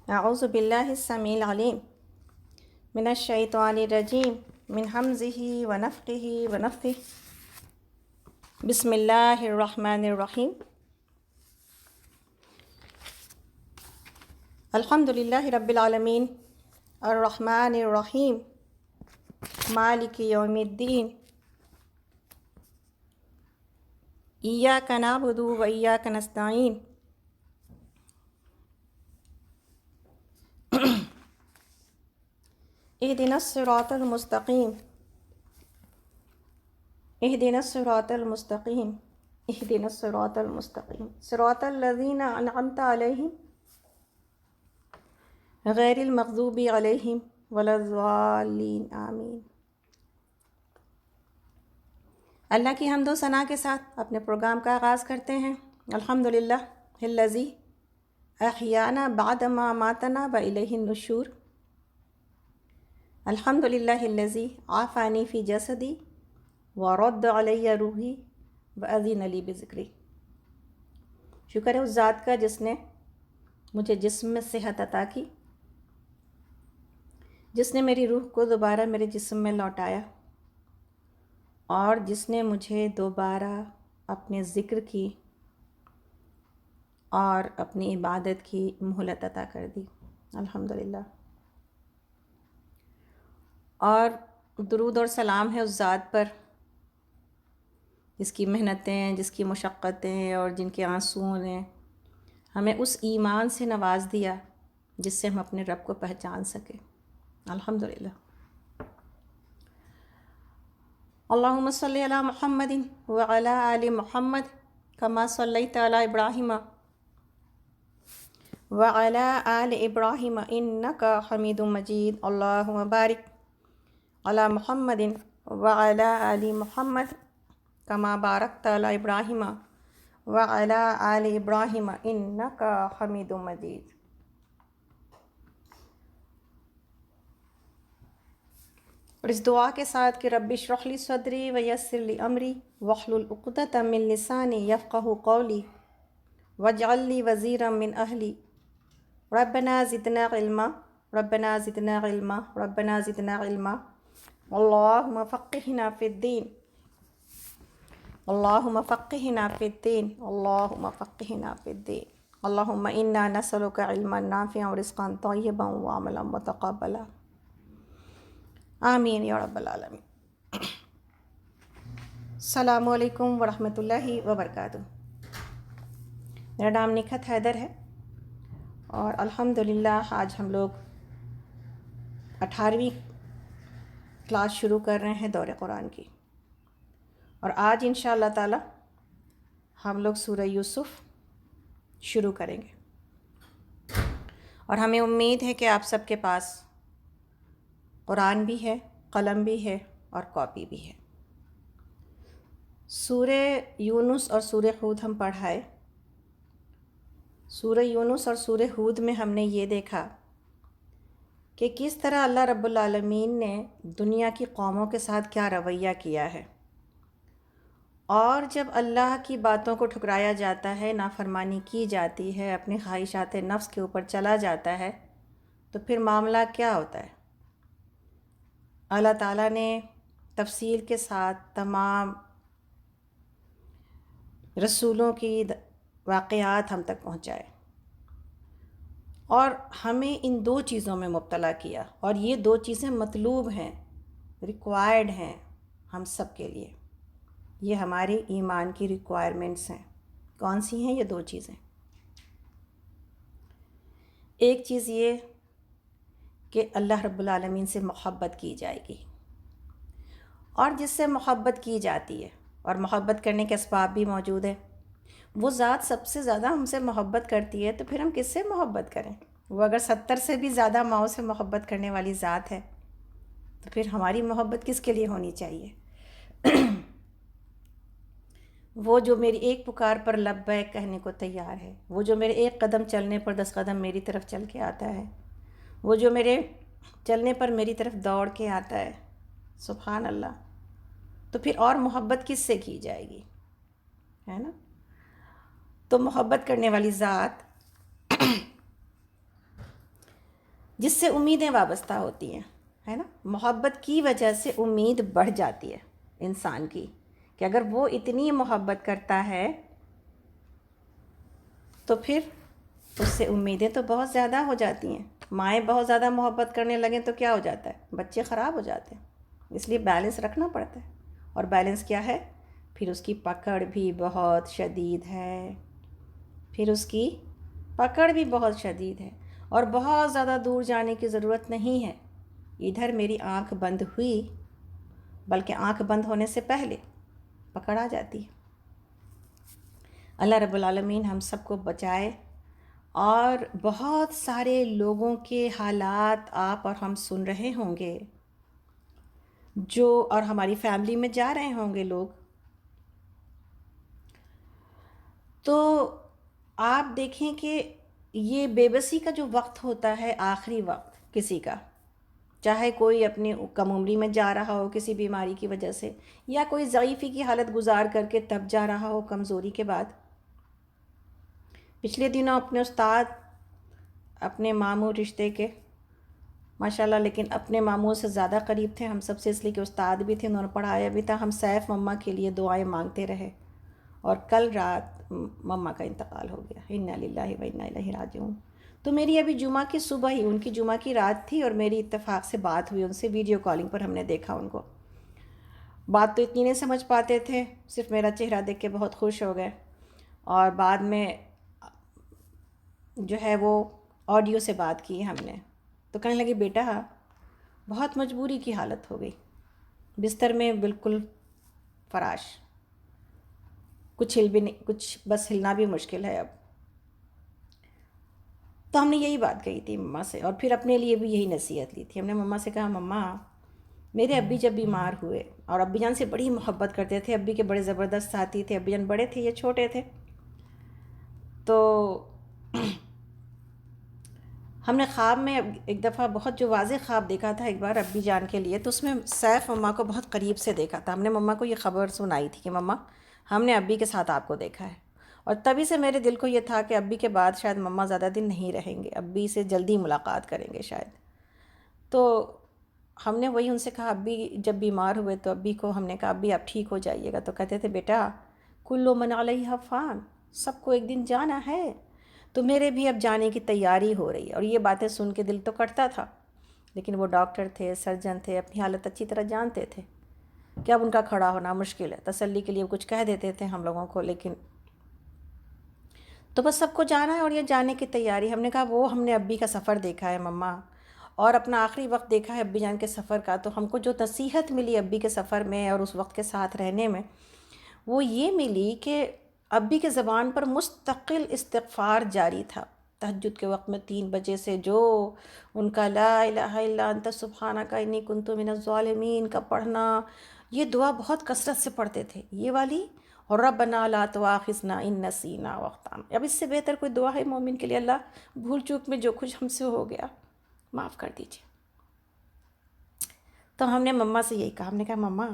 اعوذ باللہ السمیع العلیم من الشیطان الرجیم من حمزہ ونفخہ ونفثہ بسم اللہ الرحمن الرحیم الحمد للہ رب العالمین الرحمن الرحیم مالک یوم الدین ایاک نعبد و ایاک نستعین اہدنا الصراط المستقیم اہدنا الصراط المستقیم اہدنا الصراط المستقیم صراط الذین انعمت علیہم غیر المغضوب علیہم ولا الضالین آمین۔ اللہ کی حمد و ثنا کے ساتھ اپنے پروگرام کا آغاز کرتے ہیں۔ الحمدللہ الذی احیانا بعد ما اماتنا والیہ النشور۔ الحمدللہ الذی عافانی فی جسدی ورد علی روحی واذن لی بذکری۔ شکر ہے اس ذات کا جس نے مجھے جسم میں صحت عطا کی، جس نے میری روح کو دوبارہ میرے جسم میں لوٹایا، اور جس نے مجھے دوبارہ اپنے ذکر کی اور اپنی عبادت کی مہلت عطا کر دی۔ الحمدللہ۔ اور درود اور سلام ہے اس ذات پر جس کی محنتیں، جس کی مشقتیں اور جن کے آنسوؤں نے ہمیں اس ایمان سے نواز دیا جس سے ہم اپنے رب کو پہچان سکیں۔ الحمدللہ۔ اللہم صلی علی محمد وعلی آل محمد کما صلیت علی ابراہیم وعلی آل ابراہیم انک حمید مجید۔ اللہم بارک علی محمد وعلی آل محمد کما بارکت علی ابراہیم وعلی آل ابراہیم انک حمید مجید۔ اور اس دعا کے ساتھ کہ رب اشرح لی صدری ویسر لی امری واحلل عقدۃ من لسانی یفقہوا قولی واجعل لی وزیرا من اہلی ربنا زدنا علما ربنا زدنا علما ربنا زدنا علما اللہم فقہنا فی الدین اللہم فقہنا فی الدین اللہم فقہنا فی الدین اللہم انا نسألک علما نافعا ورزقا طیبا وعملا متقبلا آمین یا رب العالمین۔ السلام علیکم ورحمۃ اللہ وبرکاتہ۔ میرا نام نکھت حیدر ہے اور الحمدللہ آج ہم لوگ 18ویں کلاس شروع کر رہے ہیں دور قرآن کی، اور آج انشاءاللہ تعالی ہم لوگ سورہ یوسف شروع کریں گے، اور ہمیں امید ہے کہ آپ سب کے پاس قرآن بھی ہے، قلم بھی ہے اور کاپی بھی ہے۔ سورہ یونس اور سورہ ہود ہم پڑھائے۔ سورہ یونس اور سورہ ہود میں ہم نے یہ دیکھا کہ کس طرح اللہ رب العالمین نے دنیا کی قوموں کے ساتھ کیا رویہ کیا ہے، اور جب اللہ کی باتوں کو ٹھکرایا جاتا ہے، نافرمانی کی جاتی ہے، اپنی خواہشات نفس کے اوپر چلا جاتا ہے، تو پھر معاملہ کیا ہوتا ہے۔ اللہ تعالیٰ نے تفصیل کے ساتھ تمام رسولوں کی واقعات ہم تک پہنچائے، اور ہمیں ان دو چیزوں میں مبتلا کیا، اور یہ دو چیزیں مطلوب ہیں، ریکوائرڈ ہیں ہم سب کے لیے۔ یہ ہمارے ایمان کی ریکوائرمنٹس ہیں۔ کون سی ہیں یہ دو چیزیں؟ ایک چیز یہ کہ اللہ رب العالمین سے محبت کی جائے گی، اور جس سے محبت کی جاتی ہے اور محبت کرنے کے اسباب بھی موجود ہیں، وہ ذات سب سے زیادہ ہم سے محبت کرتی ہے، تو پھر ہم کس سے محبت کریں؟ وہ اگر 70 سے بھی زیادہ ماؤں سے محبت کرنے والی ذات ہے، تو پھر ہماری محبت کس کے لیے ہونی چاہیے؟ وہ جو میری ایک پکار پر لبیک کہنے کو تیار ہے، وہ جو میرے ایک قدم چلنے پر 10 قدم میری طرف چل کے آتا ہے، وہ جو میرے چلنے پر میری طرف دوڑ کے آتا ہے، سبحان اللہ، تو پھر اور محبت کس سے کی جائے گی، ہے نا؟ تو محبت کرنے والی ذات جس سے امیدیں وابستہ ہوتی ہیں، ہے نا. محبت کی وجہ سے امید بڑھ جاتی ہے انسان کی، کہ اگر وہ اتنی محبت کرتا ہے تو پھر اس سے امیدیں تو بہت زیادہ ہو جاتی ہیں. مائیں بہت زیادہ محبت کرنے لگیں تو کیا ہو جاتا ہے؟ بچے خراب ہو جاتے ہیں. اس لیے بیلنس رکھنا پڑتا ہے. اور بیلنس کیا ہے؟ پھر اس کی پکڑ بھی بہت شدید ہے. پھر اس کی پکڑ بھی بہت شدید ہے، اور بہت زیادہ دور جانے کی ضرورت نہیں ہے. ادھر میری آنکھ بند ہوئی، بلکہ آنکھ بند ہونے سے پہلے پکڑ آ جاتی ہے. اللہ رب العالمین ہم سب کو بچائے. اور بہت سارے لوگوں کے حالات آپ اور ہم سن رہے ہوں گے، جو اور ہماری فیملی میں جا رہے ہوں گے لوگ. تو آپ دیکھیں کہ یہ بے بسی کا جو وقت ہوتا ہے، آخری وقت کسی کا، چاہے کوئی اپنی کم عمری میں جا رہا ہو کسی بیماری کی وجہ سے، یا کوئی ضعیفی کی حالت گزار کر کے تب جا رہا ہو کمزوری کے بعد. پچھلے دنوں اپنے استاد، اپنے ماموں رشتے کے، ماشاءاللہ، لیکن اپنے ماموں سے زیادہ قریب تھے ہم سب سے، اس لیے کہ استاد بھی تھے، انہوں نے پڑھایا بھی تھا. ہم سیف مما کے لیے دعائیں مانگتے رہے. اور کل رات مما کا انتقال ہو گیا. انا للہ و انا الیہ راجعون. تو میری ابھی جمعہ کی صبح ہی، ان کی جمعہ کی رات تھی، اور میری اتفاق سے بات ہوئی ان سے، ویڈیو کالنگ پر ہم نے دیکھا ان کو. بات تو اتنی نہیں سمجھ پاتے تھے، صرف میرا چہرہ دیکھ کے بہت خوش ہو گئے. اور بعد میں جو ہے وہ آڈیو سے بات کی ہم نے، تو کہنے لگی بیٹا بہت مجبوری کی حالت ہو گئی، بستر میں بالکل فراش، کچھ ہل بھی نہیں، کچھ بس ہلنا بھی مشکل ہے اب. تو ہم نے یہی بات کہی تھی مما سے، اور پھر اپنے لیے بھی یہی نصیحت لی تھی. ہم نے مما سے کہا مما، میرے ابی جب بیمار ہوئے، اور ابی جان سے بڑی محبت کرتے تھے، ابی کے بڑے زبردست ساتھی تھے. ابی جان بڑے تھے، یہ چھوٹے تھے. تو ہم نے خواب میں ایک دفعہ بہت جو واضح خواب دیکھا تھا ایک بار ابی جان کے لیے، تو اس میں سیف مما کو بہت قریب سے دیکھا تھا. ہم نے مما کو یہ خبر سنائی تھی کہ مما ہم نے ابی کے ساتھ آپ کو دیکھا ہے. اور تبھی سے میرے دل کو یہ تھا کہ ابی کے بعد شاید مما زیادہ دن نہیں رہیں گے، ابی سے جلدی ملاقات کریں گے شاید. تو ہم نے وہی ان سے کہا، ابی جب بیمار ہوئے تو ابی کو ہم نے کہا ابی آپ ٹھیک ہو جائیے گا. تو کہتے تھے بیٹا کل من علیہا فان، سب کو ایک دن جانا ہے. تو میرے بھی اب جانے کی تیاری ہو رہی ہے. اور یہ باتیں سن کے دل تو کٹتا تھا، لیکن وہ ڈاکٹر تھے، سرجن تھے، اپنی حالت اچھی طرح جانتے تھے کہ اب ان کا کھڑا ہونا مشکل ہے. تسلی کے لیے کچھ کہہ دیتے تھے ہم لوگوں کو، لیکن تو بس سب کو جانا ہے اور یہ جانے کی تیاری. ہم نے کہا وہ ہم نے ابی کا سفر دیکھا ہے مما، اور اپنا آخری وقت دیکھا ہے ابی جان کے سفر کا. تو ہم کو جو نصیحت ملی ابی کے سفر میں اور اس وقت کے ساتھ رہنے میں، وہ یہ ملی کہ ابی کے زبان پر مستقل استغفار جاری تھا. تہجد کے وقت میں 3 بجے سے جو ان کا لا الہ الا انت سبحانک انی کنت من الظالمین کا پڑھنا، یہ دعا بہت کثرت سے پڑھتے تھے، یہ والی، اور ربنا لا تؤاخذنا ان نسینا واخطانا. اب اس سے بہتر کوئی دعا ہے مومن کے لیے؟ اللہ بھول چوک میں جو کچھ ہم سے ہو گیا معاف کر دیجیے. تو ہم نے مما سے یہی کہا، ہم نے کہا مما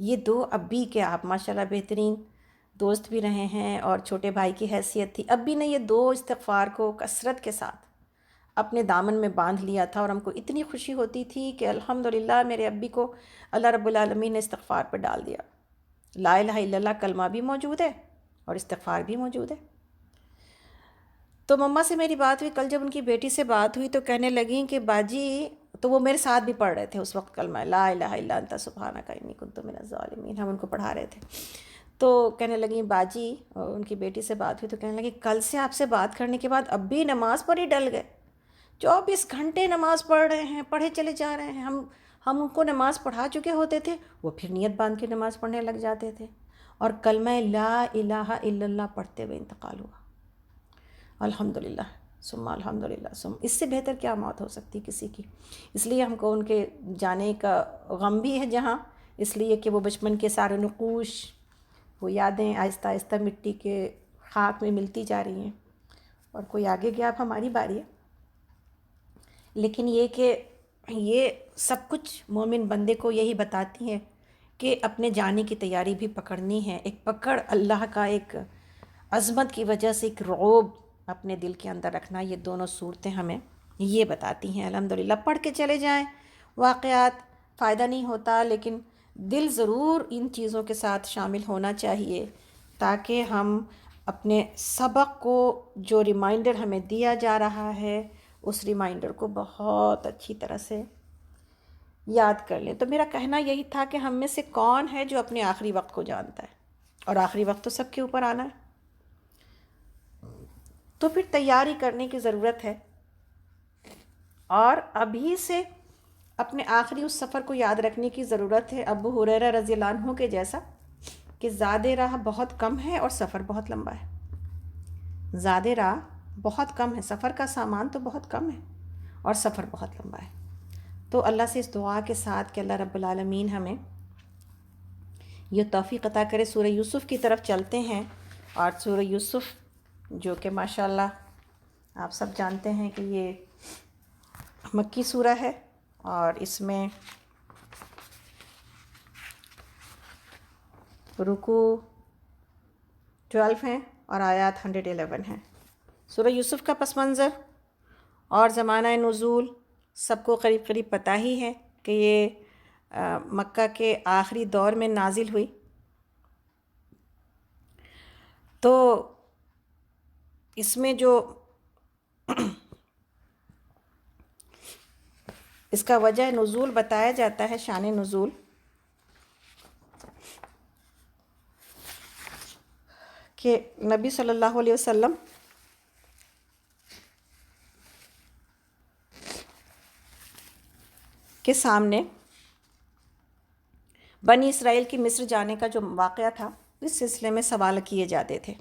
یہ 2 ابی کے آپ ماشاءاللہ بہترین دوست بھی رہے ہیں اور چھوٹے بھائی کی حیثیت تھی. ابی نے یہ 2 استغفار کو کثرت کے ساتھ اپنے دامن میں باندھ لیا تھا، اور ہم کو اتنی خوشی ہوتی تھی کہ الحمدللہ میرے ابی کو اللہ رب العالمین نے استغفار پر ڈال دیا. لا الہ الا اللہ کلمہ بھی موجود ہے اور استغفار بھی موجود ہے. تو مما سے میری بات ہوئی کل، جب ان کی بیٹی سے بات ہوئی تو کہنے لگیں کہ باجی، تو وہ میرے ساتھ بھی پڑھ رہے تھے اس وقت کلمہ لا الہ الا انت سبحانک انی کنت من الظالمین، ہم ان کو پڑھا رہے تھے. تو کہنے لگیں باجی، ان کی بیٹی سے بات ہوئی تو کہنے لگیں کل سے آپ سے بات کرنے کے بعد اب بھی نماز پر ہی ڈل گئے، 24 گھنٹے نماز پڑھ رہے ہیں، پڑھے چلے جا رہے ہیں. ہم ان کو نماز پڑھا چکے ہوتے تھے، وہ پھر نیت باندھ کے نماز پڑھنے لگ جاتے تھے، اور کلمہ لا الہ الا اللہ پڑھتے ہوئے انتقال ہوا. الحمدللہ ثم الحمدللہ ثم. اس سے بہتر کیا موت ہو سکتی کسی کی؟ اس لیے ہم کو ان کے جانے کا غم بھی ہے جہاں، اس لیے کہ وہ بچپن کے سارے نقوش، وہ یادیں آہستہ آہستہ مٹی کے خاک میں ملتی جا رہی ہیں، اور کوئی آگے گیا، اب ہماری باری ہے. لیکن یہ کہ یہ سب کچھ مومن بندے کو یہی بتاتی ہیں کہ اپنے جانے کی تیاری بھی پکڑنی ہے. ایک پکڑ اللہ کا، ایک عظمت کی وجہ سے ایک رعب اپنے دل کے اندر رکھنا، یہ دونوں صورتیں ہمیں یہ بتاتی ہیں الحمدللہ. پڑھ کے چلے جائیں واقعات، فائدہ نہیں ہوتا، لیکن دل ضرور ان چیزوں کے ساتھ شامل ہونا چاہیے تاکہ ہم اپنے سبق کو، جو ریمائنڈر ہمیں دیا جا رہا ہے، اس ریمائنڈر کو بہت اچھی طرح سے یاد کر لیں. تو میرا کہنا یہی تھا کہ ہم میں سے کون ہے جو اپنے آخری وقت کو جانتا ہے، اور آخری وقت تو سب کے اوپر آنا ہے. تو پھر تیاری کرنے کی ضرورت ہے، اور ابھی سے اپنے آخری اس سفر کو یاد رکھنے کی ضرورت ہے، ابو ہریرہ رضی اللہ عنہ کے جیسا، کہ زاد راہ بہت کم ہے اور سفر بہت لمبا ہے. زاد راہ بہت کم ہے، سفر کا سامان تو بہت کم ہے اور سفر بہت لمبا ہے. تو اللہ سے اس دعا کے ساتھ کہ اللہ رب العالمین ہمیں یہ توفیق عطا کرے. سورہ یوسف کی طرف چلتے ہیں، اور سورہ یوسف جو کہ ماشاءاللہ آپ سب جانتے ہیں کہ یہ مکی سورہ ہے، اور اس میں رکوع 12 ہیں اور آیات 111 ہیں. سورہ یوسف کا پس منظر اور زمانہ نزول سب کو قریب قریب پتہ ہی ہے کہ یہ مکہ کے آخری دور میں نازل ہوئی. تو اس میں جو اس کا وجہ نزول بتایا جاتا ہے، شان نزول، کہ نبی صلی اللہ علیہ وسلم کے سامنے بنی اسرائیل کی مصر جانے کا جو واقعہ تھا، اس سلسلے میں سوال کیے جاتے تھے.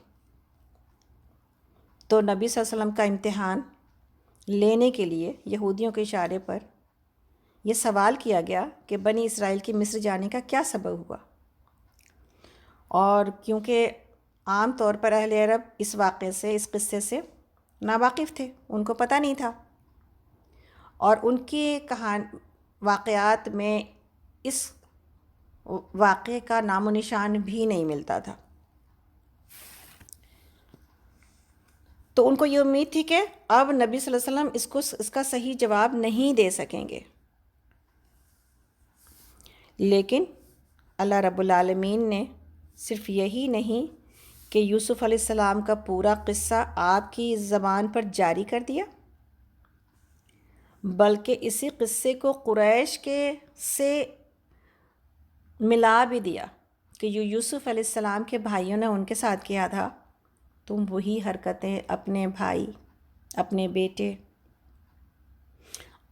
تو نبی صلی اللہ علیہ وسلم کا امتحان لینے کے لیے یہودیوں کے اشارے پر یہ سوال کیا گیا کہ بنی اسرائیل کی مصر جانے کا کیا سبب ہوا. اور کیونکہ عام طور پر اہل عرب اس واقعے سے، اس قصے سے ناواقف تھے، ان کو پتہ نہیں تھا، اور ان کی واقعات میں اس واقعے کا نام و نشان بھی نہیں ملتا تھا. تو ان کو یہ امید تھی کہ اب نبی صلی اللہ علیہ وسلم اس کا صحیح جواب نہیں دے سکیں گے. لیکن اللہ رب العالمین نے صرف یہی نہیں کہ یوسف علیہ السلام کا پورا قصہ آپ کی زبان پر جاری کر دیا، بلکہ اسی قصے کو قریش کے سے ملا بھی دیا کہ یوسف علیہ السلام کے بھائیوں نے ان کے ساتھ کیا تھا، تم وہی حرکتیں اپنے بھائی، اپنے بیٹے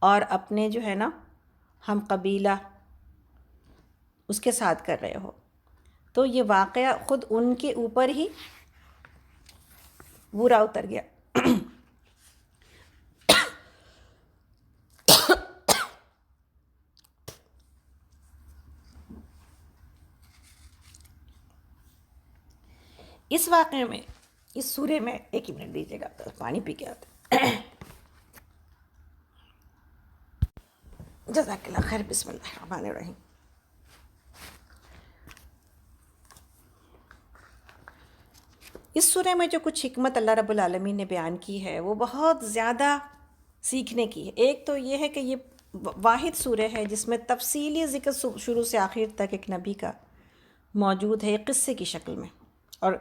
اور اپنے جو ہے نا ہم قبیلہ اس کے ساتھ کر رہے ہو. تو یہ واقعہ خود ان کے اوپر ہی برا اتر گیا. اس واقعے میں، اس سورے میں، ایک منٹ دیجیے گا، پانی پی کے آتے. جزاک اللہ خیر. بسم اللہ الرحمن الرحیم. اس سورہ میں جو کچھ حکمت اللہ رب العالمین نے بیان کی ہے وہ بہت زیادہ سیکھنے کی ہے. ایک تو یہ ہے کہ یہ واحد سورہ ہے جس میں تفصیلی ذکر شروع سے آخر تک ایک نبی کا موجود ہے، ایک قصے کی شکل میں، اور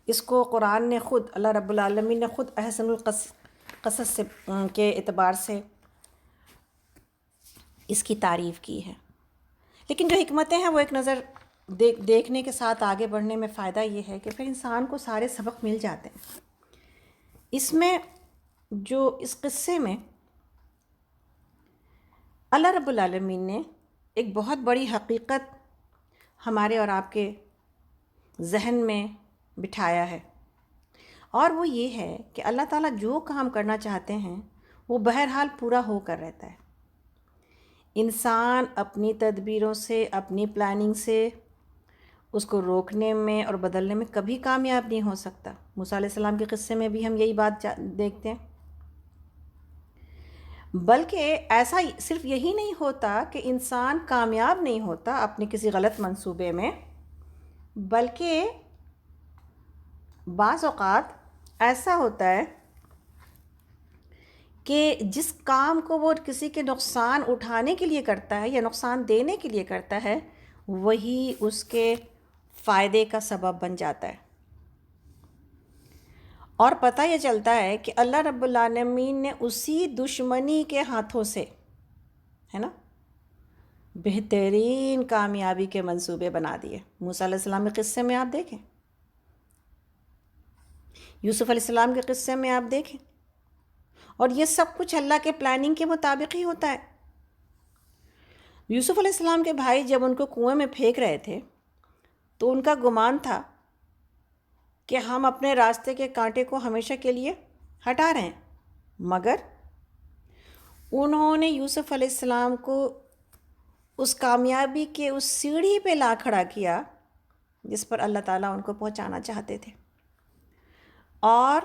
اس کو قرآن نے خود، اللہ رب العالمین نے خود احسن القصص سے کے اعتبار سے اس کی تعریف کی ہے. لیکن جو حکمتیں ہیں وہ ایک نظر دیکھنے کے ساتھ آگے بڑھنے میں فائدہ یہ ہے کہ پھر انسان کو سارے سبق مل جاتے ہیں. اس میں جو اس قصے میں اللہ رب العالمین نے ایک بہت بڑی حقیقت ہمارے اور آپ کے ذہن میں بٹھایا ہے، اور وہ یہ ہے کہ اللہ تعالیٰ جو کام کرنا چاہتے ہیں وہ بہرحال پورا ہو کر رہتا ہے. انسان اپنی تدبیروں سے، اپنی پلاننگ سے اس کو روکنے میں اور بدلنے میں کبھی کامیاب نہیں ہو سکتا. موسیٰ علیہ السلام کے قصے میں بھی ہم یہی بات دیکھتے ہیں. بلکہ ایسا صرف یہی نہیں ہوتا کہ انسان کامیاب نہیں ہوتا اپنے کسی غلط منصوبے میں، بلکہ بعض اوقات ایسا ہوتا ہے کہ جس کام کو وہ کسی کے نقصان اٹھانے کے لیے کرتا ہے یا نقصان دینے کے لیے کرتا ہے وہی اس کے فائدے کا سبب بن جاتا ہے۔ اور پتہ یہ چلتا ہے کہ اللہ رب العالمین نے اسی دشمنی کے ہاتھوں سے، ہے نا، بہترین کامیابی کے منصوبے بنا دیے۔ موسیٰ علیہ السلام کے قصے میں آپ دیکھیں، یوسف علیہ السلام کے قصے میں آپ دیکھیں، اور یہ سب کچھ اللہ کے پلاننگ کے مطابق ہی ہوتا ہے۔ یوسف علیہ السلام کے بھائی جب ان کو کنویں میں پھینک رہے تھے تو ان کا گمان تھا کہ ہم اپنے راستے کے کانٹے کو ہمیشہ کے لیے ہٹا رہے ہیں، مگر انہوں نے یوسف علیہ السلام کو اس کامیابی کے اس سیڑھی پہ لا کھڑا کیا جس پر اللہ تعالیٰ ان کو پہنچانا چاہتے تھے، اور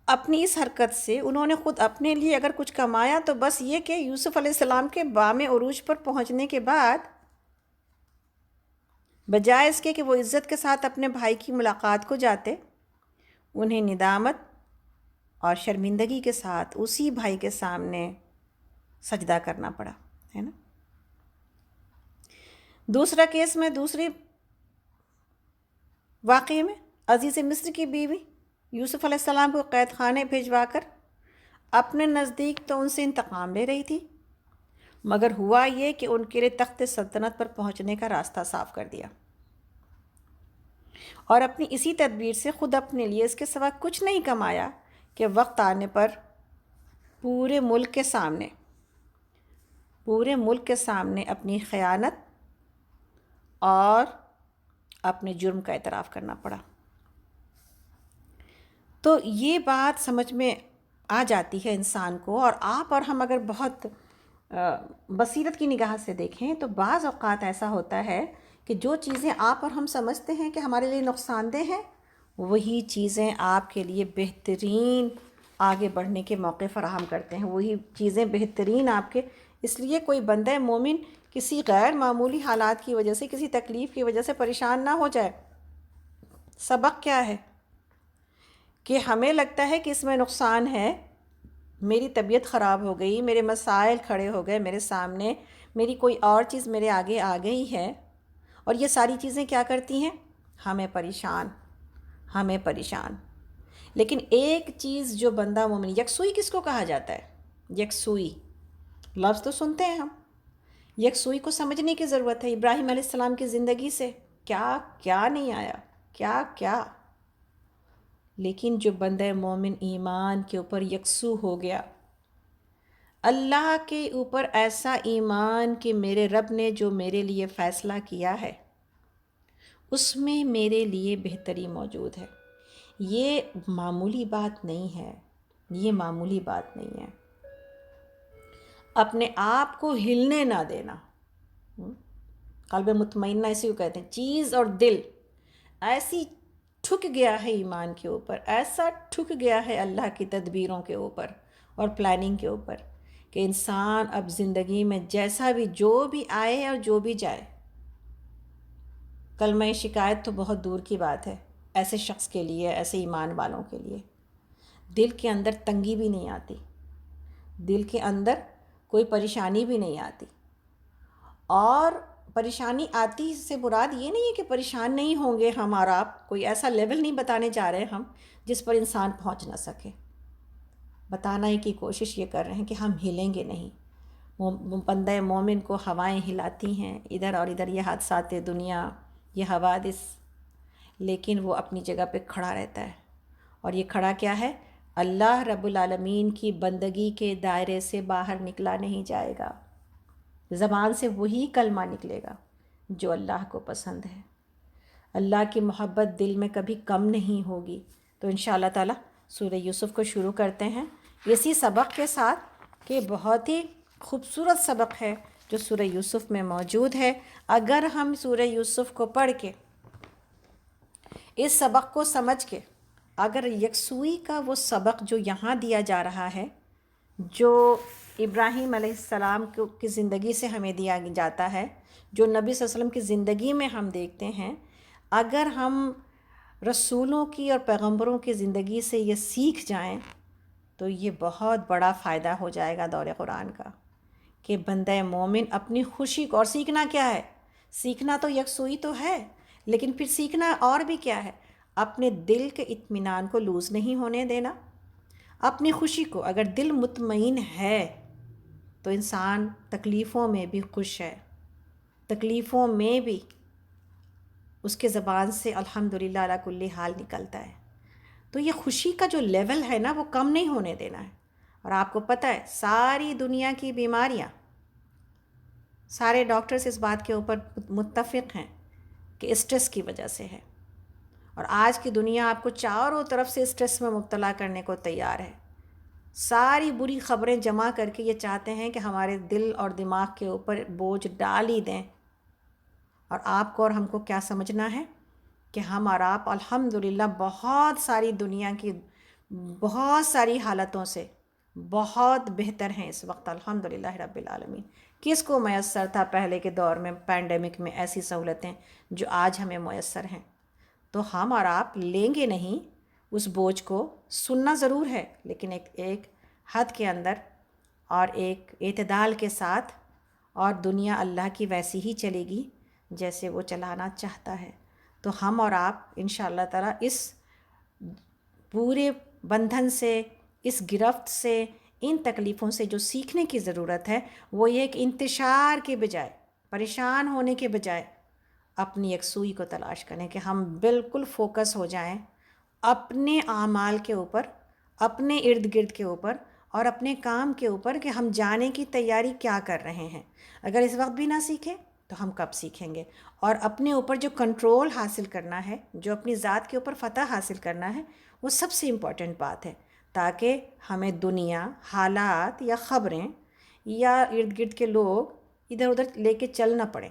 اپنی اس حرکت سے انہوں نے خود اپنے لیے اگر کچھ کمایا تو بس یہ کہ یوسف علیہ السلام کے بام عروج پر پہنچنے کے بعد بجائے اس کے کہ وہ عزت کے ساتھ اپنے بھائی کی ملاقات کو جاتے، انہیں ندامت اور شرمندگی کے ساتھ اسی بھائی کے سامنے سجدہ کرنا پڑا، ہے نا۔ دوسرا کیس میں، دوسری واقعے میں، عزیز مصر کی بیوی یوسف علیہ السلام کو قید خانے بھیجوا کر اپنے نزدیک تو ان سے انتقام لے رہی تھی، مگر ہوا یہ کہ ان کے لیے تخت سلطنت پر پہنچنے کا راستہ صاف کر دیا، اور اپنی اسی تدبیر سے خود اپنے لیے اس کے سوا کچھ نہیں کمایا کہ وقت آنے پر پورے ملک کے سامنے اپنی خیانت اور اپنے جرم کا اعتراف کرنا پڑا۔ تو یہ بات سمجھ میں آ جاتی ہے انسان کو، اور آپ اور ہم اگر بہت بصیرت کی نگاہ سے دیکھیں تو بعض اوقات ایسا ہوتا ہے کہ جو چیزیں آپ اور ہم سمجھتے ہیں کہ ہمارے لیے نقصان دہ ہیں وہی چیزیں آپ کے لیے بہترین آگے بڑھنے کے موقع فراہم کرتے ہیں، وہی چیزیں بہترین آپ کے، اس لیے کوئی بندہ مومن کسی غیر معمولی حالات کی وجہ سے، کسی تکلیف کی وجہ سے پریشان نہ ہو جائے۔ سبق کیا ہے کہ ہمیں لگتا ہے کہ اس میں نقصان ہے، میری طبیعت خراب ہو گئی، میرے مسائل کھڑے ہو گئے میرے سامنے، میری کوئی اور چیز میرے آگے آ گئی ہے، اور یہ ساری چیزیں کیا کرتی ہیں؟ ہمیں پریشان۔ لیکن ایک چیز جو بندہ مومن، یکسوئی کس کو کہا جاتا ہے؟ یکسوئی لفظ تو سنتے ہیں ہم، یکسوئی کو سمجھنے کی ضرورت ہے۔ ابراہیم علیہ السلام کی زندگی سے کیا کیا نہیں آیا، کیا، لیکن جو بندہ مومن ایمان کے اوپر یکسو ہو گیا، اللہ کے اوپر ایسا ایمان کہ میرے رب نے جو میرے لیے فیصلہ کیا ہے اس میں میرے لیے بہتری موجود ہے، یہ معمولی بات نہیں ہے، اپنے آپ کو ہلنے نہ دینا۔ قلب مطمئنہ اسی کو کہتے ہیں، چیز اور دل ایسی ٹھک گیا ہے ایمان کے اوپر، ایسا ٹھک گیا ہے اللہ کی تدبیروں کے اوپر اور پلاننگ کے اوپر کہ انسان اب زندگی میں جیسا بھی، جو بھی آئے اور جو بھی جائے، کلمہ شکایت تو بہت دور کی بات ہے ایسے شخص کے لیے، ایسے ایمان والوں کے لیے، دل کے اندر تنگی بھی نہیں آتی، دل کے اندر کوئی پریشانی بھی نہیں آتی، اور پریشانی آتی سے مراد یہ نہیں ہے کہ پریشان نہیں ہوں گے ہم اور آپ، کوئی ایسا لیول نہیں بتانے جا رہے ہم جس پر انسان پہنچ نہ سکے، بتانے کی کوشش یہ کر رہے ہیں کہ ہم ہلیں گے نہیں۔ بندہ مومن کو ہوائیں ہلاتی ہیں، ادھر اور ادھر یہ حادثات دنیا، یہ حوادث، لیکن وہ اپنی جگہ پہ کھڑا رہتا ہے، اور یہ کھڑا کیا ہے؟ اللہ رب العالمین کی بندگی کے دائرے سے باہر نکلا نہیں جائے گا، زبان سے وہی کلمہ نکلے گا جو اللہ کو پسند ہے، اللہ کی محبت دل میں کبھی کم نہیں ہوگی۔ تو انشاءاللہ تعالی سورہ یوسف کو شروع کرتے ہیں اسی سبق کے ساتھ، کہ بہت ہی خوبصورت سبق ہے جو سورہ یوسف میں موجود ہے۔ اگر ہم سورہ یوسف کو پڑھ کے، اس سبق کو سمجھ کے، اگر یکسوئی کا وہ سبق جو یہاں دیا جا رہا ہے، جو ابراہیم علیہ السلام کی زندگی سے ہمیں دیا جاتا ہے، جو نبی صلی اللہ علیہ وسلم کی زندگی میں ہم دیکھتے ہیں، اگر ہم رسولوں کی اور پیغمبروں کی زندگی سے یہ سیکھ جائیں تو یہ بہت بڑا فائدہ ہو جائے گا دور قرآن کا، کہ بندہ مومن اپنی خوشی کو، اور سیکھنا کیا ہے؟ سیکھنا تو یکسوئی تو ہے، لیکن پھر سیکھنا اور بھی کیا ہے؟ اپنے دل کے اطمینان کو لوز نہیں ہونے دینا، اپنی خوشی کو، اگر دل مطمئن ہے تو انسان تکلیفوں میں بھی خوش ہے، تکلیفوں میں بھی اس کے زبان سے الحمدللہ علی کل حال نکلتا ہے۔ تو یہ خوشی کا جو لیول ہے نا وہ کم نہیں ہونے دینا ہے۔ اور آپ کو پتہ ہے ساری دنیا کی بیماریاں، سارے ڈاکٹرز اس بات کے اوپر متفق ہیں کہ اسٹریس کی وجہ سے ہے، اور آج کی دنیا آپ کو چاروں طرف سے اسٹریس میں مبتلا کرنے کو تیار ہے۔ ساری بری خبریں جمع کر کے یہ چاہتے ہیں کہ ہمارے دل اور دماغ کے اوپر بوجھ ڈال ہی دیں، اور آپ کو اور ہم کو کیا سمجھنا ہے کہ ہم اور آپ الحمدللہ بہت ساری دنیا کی بہت ساری حالتوں سے بہت بہتر ہیں اس وقت، الحمدللہ رب العالمین۔ کس کو میسر تھا پہلے کے دور میں پینڈیمک میں ایسی سہولتیں جو آج ہمیں میسر ہیں؟ تو ہم اور آپ لیں گے نہیں اس بوجھ کو، سننا ضرور ہے لیکن ایک حد کے اندر اور ایک اعتدال کے ساتھ، اور دنیا اللہ کی ویسی ہی چلے گی جیسے وہ چلانا چاہتا ہے۔ تو ہم اور آپ انشاءاللہ تعالیٰ اس پورے بندھن سے، اس گرفت سے، ان تکلیفوں سے جو سیکھنے کی ضرورت ہے وہ یہ کہ انتشار کے بجائے، پریشان ہونے کے بجائے اپنی یکسوئی کو تلاش کریں، کہ ہم بالکل فوکس ہو جائیں اپنے اعمال کے اوپر، اپنے ارد گرد کے اوپر اور اپنے کام کے اوپر، کہ ہم جانے کی تیاری کیا کر رہے ہیں۔ اگر اس وقت بھی نہ سیکھیں تو ہم کب سیکھیں گے؟ اور اپنے اوپر جو کنٹرول حاصل کرنا ہے، جو اپنی ذات کے اوپر فتح حاصل کرنا ہے، وہ سب سے امپورٹنٹ بات ہے، تاکہ ہمیں دنیا، حالات یا خبریں یا ارد گرد کے لوگ ادھر ادھر لے کے چل نہ پڑیں۔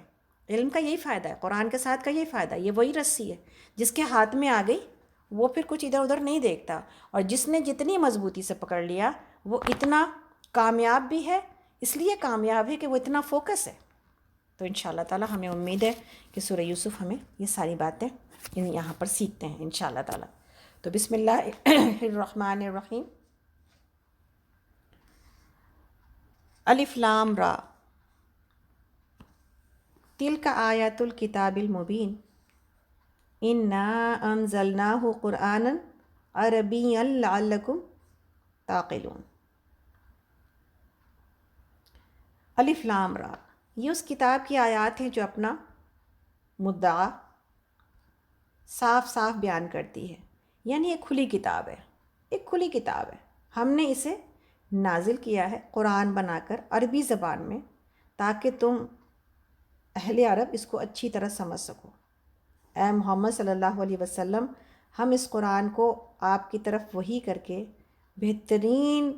علم کا یہی فائدہ ہے، قرآن کے ساتھ کا یہی فائدہ ہے، یہ وہی رسی ہے جس کے ہاتھ میں آ گئی وہ پھر کچھ ادھر ادھر نہیں دیکھتا، اور جس نے جتنی مضبوطی سے پکڑ لیا وہ اتنا کامیاب بھی ہے، اس لیے کامیاب ہے کہ وہ اتنا فوکس ہے۔ تو انشاءاللہ تعالی ہمیں امید ہے کہ سورہ یوسف ہمیں یہ ساری باتیں یہاں پر سیکھتے ہیں انشاءاللہ تعالی۔ تو بسم اللہ الرحمن الرحیم۔ الف لام را تلک آیات الکتاب المبین انا انزلناہ قرآنا عربیا لعلکم تعقلون۔ الف لام را، یہ اس کتاب کی آیات ہیں جو اپنا مدعا صاف صاف بیان کرتی ہے، یعنی ایک کھلی کتاب ہے، ایک کھلی کتاب ہے۔ ہم نے اسے نازل کیا ہے قرآن بنا کر عربی زبان میں، تاکہ تم اہل عرب اس کو اچھی طرح سمجھ سکو۔ اے محمد صلی اللہ علیہ وسلم، ہم اس قرآن کو آپ کی طرف وحی کر کے بہترین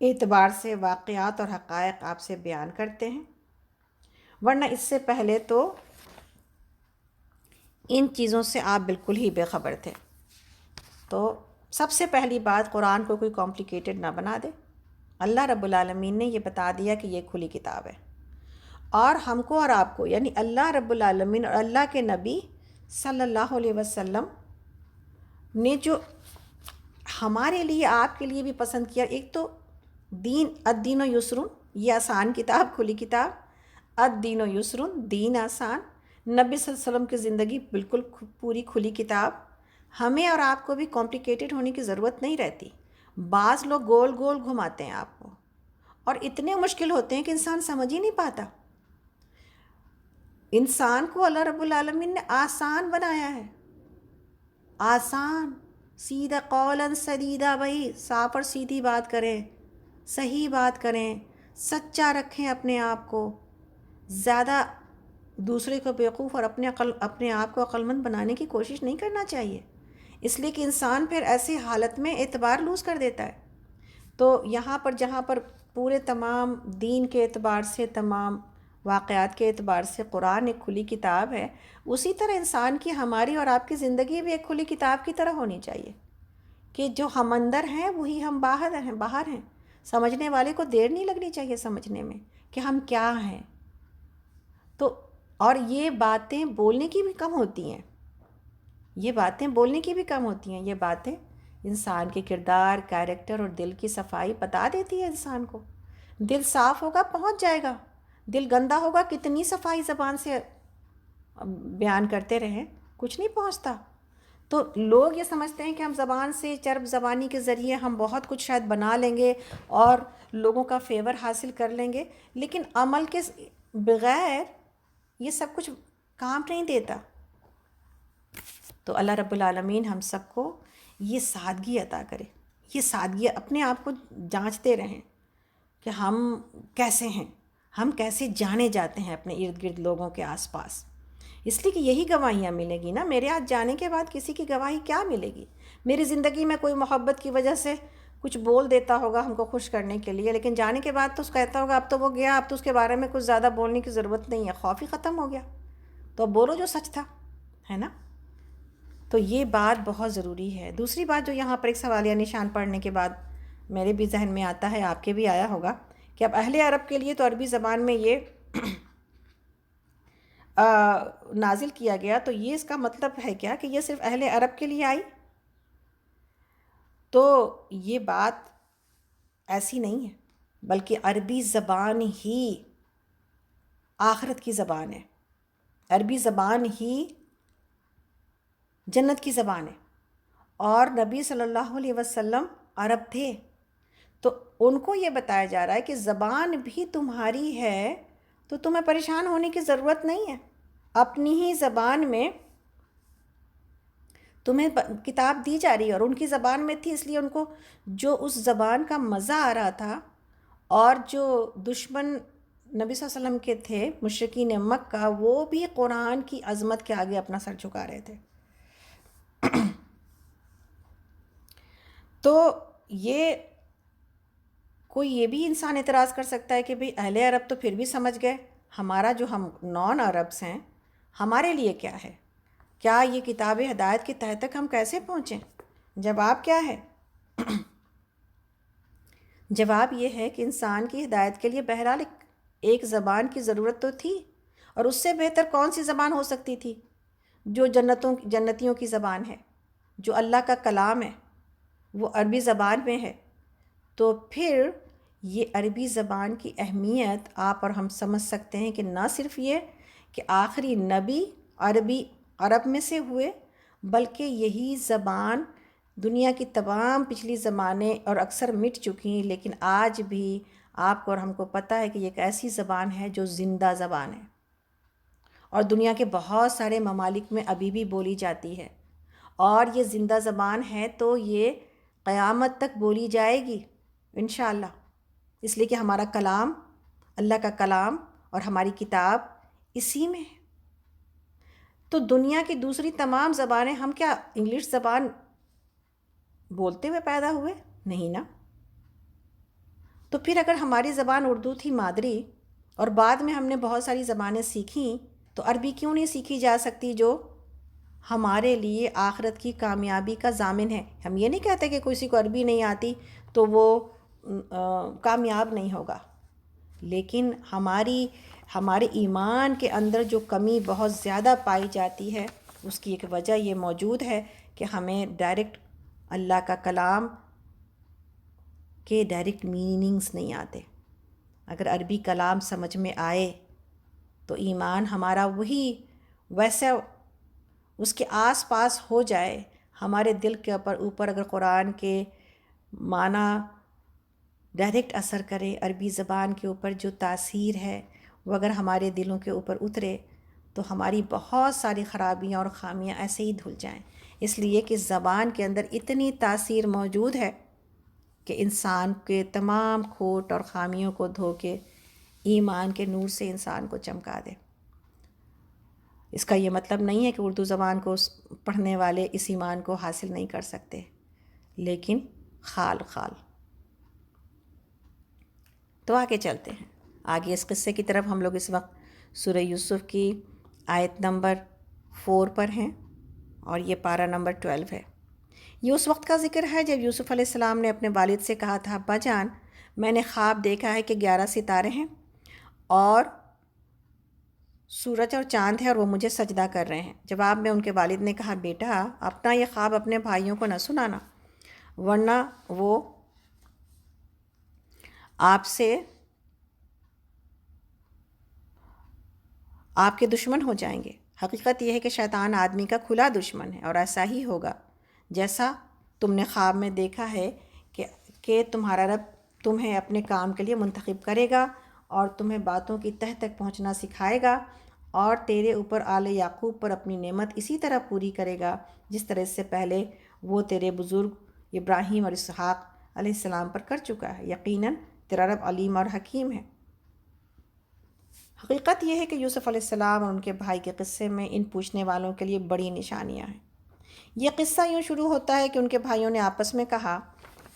اعتبار سے واقعات اور حقائق آپ سے بیان کرتے ہیں، ورنہ اس سے پہلے تو ان چیزوں سے آپ بالکل ہی بے خبر تھے۔ تو سب سے پہلی بات، قرآن کو کوئی کمپلیکیٹڈ نہ بنا دے۔ اللہ رب العالمین نے یہ بتا دیا کہ یہ کھلی کتاب ہے، اور ہم کو اور آپ کو، یعنی اللہ رب العالمین اور اللہ کے نبی صلی اللہ علیہ وسلم نے جو ہمارے لیے، آپ کے لیے بھی پسند کیا، ایک تو دین، الدین و یسرن، یہ آسان کتاب، کھلی کتاب، الدین و یسرن، دین آسان، نبی صلی اللہ علیہ وسلم کی زندگی بالکل پوری کھلی کتاب۔ ہمیں اور آپ کو بھی کمپلیکیٹڈ ہونے کی ضرورت نہیں رہتی۔ بعض لوگ گول گول گھماتے ہیں آپ کو، اور اتنے مشکل ہوتے ہیں کہ انسان سمجھ ہی نہیں پاتا۔ انسان کو اللہ رب العالمین نے آسان بنایا ہے، آسان، سیدھا، قولاً سدیدہ، بھائی صاف اور سیدھی بات کریں، صحیح بات کریں، سچا رکھیں اپنے آپ کو، زیادہ دوسرے کو بیوقوف اور اپنے آپ کو عقلمند بنانے کی کوشش نہیں کرنا چاہیے، اس لیے کہ انسان پھر ایسی حالت میں اعتبار لوز کر دیتا ہے۔ تو یہاں پر جہاں پر پورے تمام دین کے اعتبار سے، تمام واقعات کے اعتبار سے قرآن ایک کھلی کتاب ہے، اسی طرح انسان کی، ہماری اور آپ کی زندگی بھی ایک کھلی کتاب کی طرح ہونی چاہیے، کہ جو ہم اندر ہیں وہی ہم باہر ہیں۔ سمجھنے والے کو دیر نہیں لگنی چاہیے سمجھنے میں کہ ہم کیا ہیں۔ تو اور یہ باتیں بولنے کی بھی کم ہوتی ہیں، یہ باتیں بولنے کی بھی کم ہوتی ہیں، یہ باتیں انسان کے کردار، کیریکٹر اور دل کی صفائی بتا دیتی ہے انسان کو۔ دل صاف ہوگا پہنچ جائے گا، دل گندا ہوگا کتنی صفائی زبان سے بیان کرتے رہیں کچھ نہیں پہنچتا۔ تو لوگ یہ سمجھتے ہیں کہ ہم زبان سے، چرب زبانی کے ذریعے ہم بہت کچھ شاید بنا لیں گے اور لوگوں کا فیور حاصل کر لیں گے، لیکن عمل کے بغیر یہ سب کچھ کام نہیں دیتا۔ تو اللہ رب العالمین ہم سب کو یہ سادگی عطا کرے، یہ سادگی، اپنے آپ کو جانچتے رہیں کہ ہم کیسے ہیں، ہم کیسے جانے جاتے ہیں اپنے ارد گرد لوگوں کے آس پاس۔ اس لیے کہ یہی گواہیاں ملیں گی نا، میرے ہاتھ جانے کے بعد کسی کی گواہی کیا ملے گی؟ میری زندگی میں کوئی محبت کی وجہ سے کچھ بول دیتا ہوگا ہم کو خوش کرنے کے لیے، لیکن جانے کے بعد تو اس کہتا ہوگا اب تو وہ گیا، اب تو اس کے بارے میں کچھ زیادہ بولنے کی ضرورت نہیں ہے، خوف ہی ختم ہو گیا، تو اب بولو جو سچ تھا، ہے نا؟ تو یہ بات بہت ضروری ہے۔ دوسری بات جو یہاں پر ایک سوالیہ نشان پڑھنے کے بعد میرے بھی ذہن میں آتا ہے، آپ کے بھی آیا ہوگا، کہ اب اہل عرب کے لیے تو عربی زبان میں یہ نازل کیا گیا، تو یہ اس کا مطلب ہے کیا کہ یہ صرف اہل عرب کے لیے آئی؟ تو یہ بات ایسی نہیں ہے، بلکہ عربی زبان ہی آخرت کی زبان ہے، عربی زبان ہی جنت کی زبان ہے، اور نبی صلی اللہ علیہ وسلم عرب تھے، تو ان کو یہ بتایا جا رہا ہے کہ زبان بھی تمہاری ہے تو تمہیں پریشان ہونے کی ضرورت نہیں ہے، اپنی ہی زبان میں تمہیں کتاب دی جا رہی ہے، اور ان کی زبان میں تھی، اس لیے ان کو جو اس زبان کا مزہ آ رہا تھا، اور جو دشمن نبی صلی اللہ علیہ وسلم کے تھے مشرکین مکہ، وہ بھی قرآن کی عظمت کے آگے اپنا سر جھکا رہے تھے۔ تو یہ کوئی یہ بھی انسان اعتراض کر سکتا ہے کہ بھئی اہل عرب تو پھر بھی سمجھ گئے، ہمارا جو ہم نان عربس ہیں ہمارے لیے کیا ہے؟ کیا یہ کتاب ہدایت کی تہ تک ہم کیسے پہنچیں؟ جواب کیا ہے؟ جواب یہ ہے کہ انسان کی ہدایت کے لیے بہرحال ایک زبان کی ضرورت تو تھی، اور اس سے بہتر کون سی زبان ہو سکتی تھی؟ جو جنتیوں کی زبان ہے، جو اللہ کا کلام ہے، وہ عربی زبان میں ہے۔ تو پھر یہ عربی زبان کی اہمیت آپ اور ہم سمجھ سکتے ہیں کہ نہ صرف یہ کہ آخری نبی عرب میں سے ہوئے، بلکہ یہی زبان دنیا کی تمام پچھلی زبانیں اور اکثر مٹ چکی، لیکن آج بھی آپ کو اور ہم کو پتہ ہے کہ یہ ایک ایسی زبان ہے جو زندہ زبان ہے، اور دنیا کے بہت سارے ممالک میں ابھی بھی بولی جاتی ہے، اور یہ زندہ زبان ہے تو یہ قیامت تک بولی جائے گی انشاءاللہ، اس لیے کہ ہمارا کلام، اللہ کا کلام اور ہماری کتاب اسی میں ہے۔ تو دنیا کی دوسری تمام زبانیں، ہم کیا انگلش زبان بولتے ہوئے پیدا ہوئے؟ نہیں نا۔ تو پھر اگر ہماری زبان اردو تھی مادری، اور بعد میں ہم نے بہت ساری زبانیں سیکھیں، تو عربی کیوں نہیں سیکھی جا سکتی جو ہمارے لیے آخرت کی کامیابی کا ضامن ہے؟ ہم یہ نہیں کہتے کہ کسی کو عربی نہیں آتی تو وہ کامیاب نہیں ہوگا، لیکن ہمارے ایمان کے اندر جو کمی بہت زیادہ پائی جاتی ہے، اس کی ایک وجہ یہ موجود ہے کہ ہمیں ڈائریکٹ اللہ کا کلام کے ڈائریکٹ میننگز نہیں آتے۔ اگر عربی کلام سمجھ میں آئے تو ایمان ہمارا وہی ویسا اس کے آس پاس ہو جائے، ہمارے دل کے اوپر اگر قرآن کے معنی ڈائریکٹ اثر کرے، عربی زبان کے اوپر جو تاثیر ہے وہ اگر ہمارے دلوں کے اوپر اترے، تو ہماری بہت ساری خرابیاں اور خامیاں ایسے ہی دھل جائیں، اس لیے کہ زبان کے اندر اتنی تاثیر موجود ہے کہ انسان کے تمام کھوٹ اور خامیوں کو دھو کے ایمان کے نور سے انسان کو چمکا دے۔ اس کا یہ مطلب نہیں ہے کہ اردو زبان کو پڑھنے والے اس ایمان کو حاصل نہیں کر سکتے، لیکن خال تو آگے چلتے ہیں، آگے اس قصے کی طرف ہم لوگ اس وقت سورہ یوسف کی آیت نمبر 4 پر ہیں، اور یہ پارہ نمبر 12 ہے۔ یہ اس وقت کا ذکر ہے جب یوسف علیہ السلام نے اپنے والد سے کہا تھا، ابا جان میں نے خواب دیکھا ہے کہ 11 ستارے ہیں، اور سورج اور چاند ہے اور وہ مجھے سجدہ کر رہے ہیں۔ جواب میں ان کے والد نے کہا بیٹا اپنا یہ خواب اپنے بھائیوں کو نہ سنانا، ورنہ وہ آپ کے دشمن ہو جائیں گے۔ حقیقت یہ ہے کہ شیطان آدمی کا کھلا دشمن ہے، اور ایسا ہی ہوگا جیسا تم نے خواب میں دیکھا ہے کہ تمہارا رب تمہیں اپنے کام کے لیے منتخب کرے گا اور تمہیں باتوں کی تہ تک پہنچنا سکھائے گا، اور تیرے اوپر آل یعقوب پر اپنی نعمت اسی طرح پوری کرے گا جس طرح اس سے پہلے وہ تیرے بزرگ ابراہیم اور اسحاق علیہ السلام پر کر چکا ہے۔ یقیناً تیرا رب علیم اور حکیم ہے۔ حقیقت یہ ہے کہ یوسف علیہ السلام اور ان کے بھائی کے قصے میں ان پوچھنے والوں کے لیے بڑی نشانیاں ہیں۔ یہ قصہ یوں شروع ہوتا ہے کہ ان کے بھائیوں نے آپس میں کہا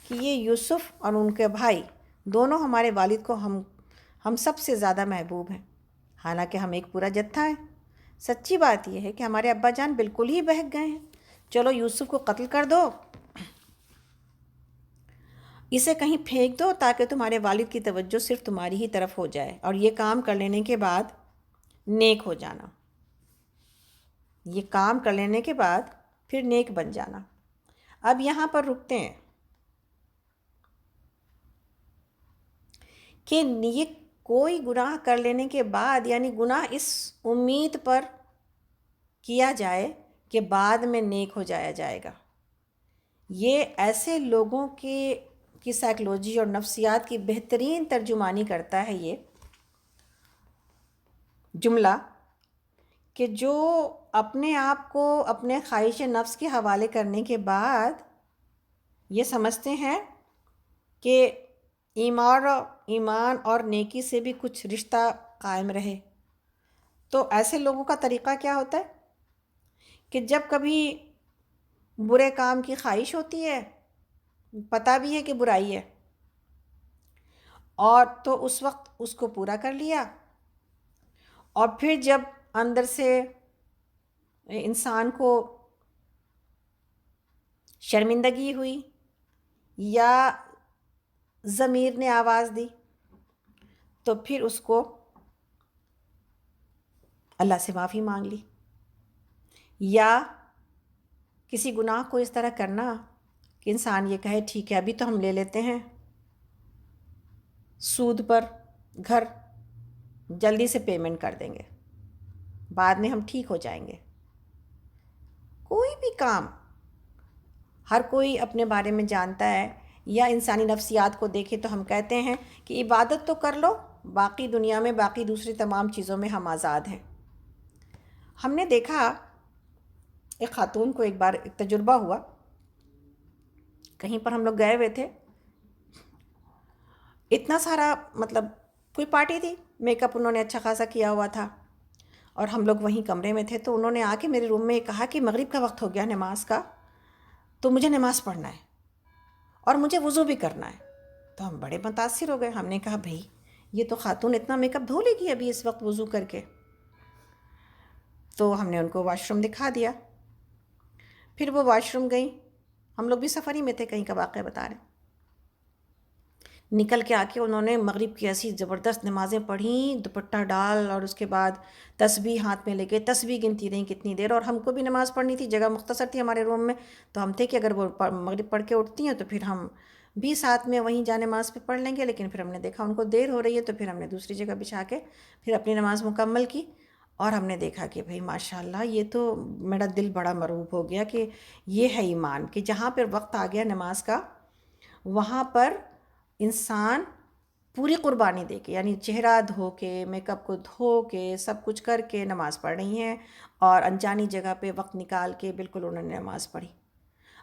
کہ یہ یوسف اور ان کے بھائی دونوں ہمارے والد کو ہم سب سے زیادہ محبوب ہیں، حالانکہ ہم ایک پورا جتھا ہیں۔ سچی بات یہ ہے کہ ہمارے ابا جان بالکل ہی بہک گئے ہیں۔ چلو یوسف کو قتل کر دو، اسے کہیں پھینک دو تاکہ تمہارے والد کی توجہ صرف تمہاری ہی طرف ہو جائے، اور یہ کام کر لینے کے بعد نیک ہو جانا، یہ کام کر لینے کے بعد پھر نیک بن جانا۔ اب یہاں پر رکتے ہیں کہ یہ کوئی گناہ کر لینے کے بعد، یعنی گناہ اس امید پر کیا جائے کہ بعد میں نیک ہو جایا جائے گا، یہ ایسے لوگوں کی سائیکلوجی اور نفسیات کی بہترین ترجمانی کرتا ہے یہ جملہ، کہ جو اپنے آپ کو اپنے خواہش نفس کے حوالے کرنے کے بعد یہ سمجھتے ہیں کہ ایمان اور نیکی سے بھی کچھ رشتہ قائم رہے، تو ایسے لوگوں کا طریقہ کیا ہوتا ہے کہ جب کبھی برے کام کی خواہش ہوتی ہے، پتہ بھی ہے کہ برائی ہے، اور تو اس وقت اس کو پورا کر لیا، اور پھر جب اندر سے انسان کو شرمندگی ہوئی یا ضمیر نے آواز دی تو پھر اس کو اللہ سے معافی مانگ لی، یا کسی گناہ کو اس طرح کرنا کہ انسان یہ کہے ٹھیک ہے ابھی تو ہم لے لیتے ہیں سود پر گھر، جلدی سے پیمنٹ کر دیں گے، بعد میں ہم ٹھیک ہو جائیں گے۔ کوئی بھی کام ہر کوئی اپنے بارے میں جانتا ہے، یا انسانی نفسیات کو دیکھے تو ہم کہتے ہیں کہ عبادت تو کر لو، باقی دنیا میں باقی دوسری تمام چیزوں میں ہم آزاد ہیں۔ ہم نے دیکھا ایک خاتون کو ایک بار ایک تجربہ ہوا، کہیں پر ہم لوگ گئے ہوئے تھے، اتنا سارا مطلب کوئی پارٹی تھی، میک اپ انہوں نے اچھا خاصا کیا ہوا تھا، اور ہم لوگ وہیں کمرے میں تھے، تو انہوں نے آ کے میرے روم میں کہا کہ مغرب کا وقت ہو گیا نماز کا، تو مجھے نماز پڑھنا ہے اور مجھے وضو بھی کرنا ہے۔ تو ہم بڑے متاثر ہو گئے، ہم نے کہا بھئی یہ تو خاتون اتنا میک اپ دھو لے گی ابھی اس وقت وضو کر کے؟ تو ہم نے ان کو واش روم دکھا دیا، پھر وہ واش روم گئیں، ہم لوگ بھی سفر ہی میں تھے، کہیں کا واقعہ بتا رہے، نکل کے آ کے انہوں نے مغرب کی ایسی زبردست نمازیں پڑھیں، دوپٹہ ڈال، اور اس کے بعد تسبیح ہاتھ میں لے کے تسبیح گنتی رہیں کتنی دیر، اور ہم کو بھی نماز پڑھنی تھی، جگہ مختصر تھی ہمارے روم میں، تو ہم تھے کہ اگر وہ مغرب پڑھ کے اٹھتی ہیں تو پھر ہم بھی ساتھ میں وہیں جا نماز پہ پڑھ لیں گے، لیکن پھر ہم نے دیکھا ان کو دیر ہو رہی ہے، تو پھر ہم نے دوسری جگہ بچھا کے پھر اپنی نماز مکمل کی، اور ہم نے دیکھا کہ بھئی ماشاءاللہ یہ تو میرا دل بڑا مرعوب ہو گیا کہ یہ ہے ایمان، کہ جہاں پر وقت آ گیا نماز کا وہاں پر انسان پوری قربانی دے کے، یعنی چہرہ دھو کے، میک اپ کو دھو کے، سب کچھ کر کے نماز پڑھ رہی ہیں، اور انجانی جگہ پہ وقت نکال کے بالکل انہوں نے نماز پڑھی۔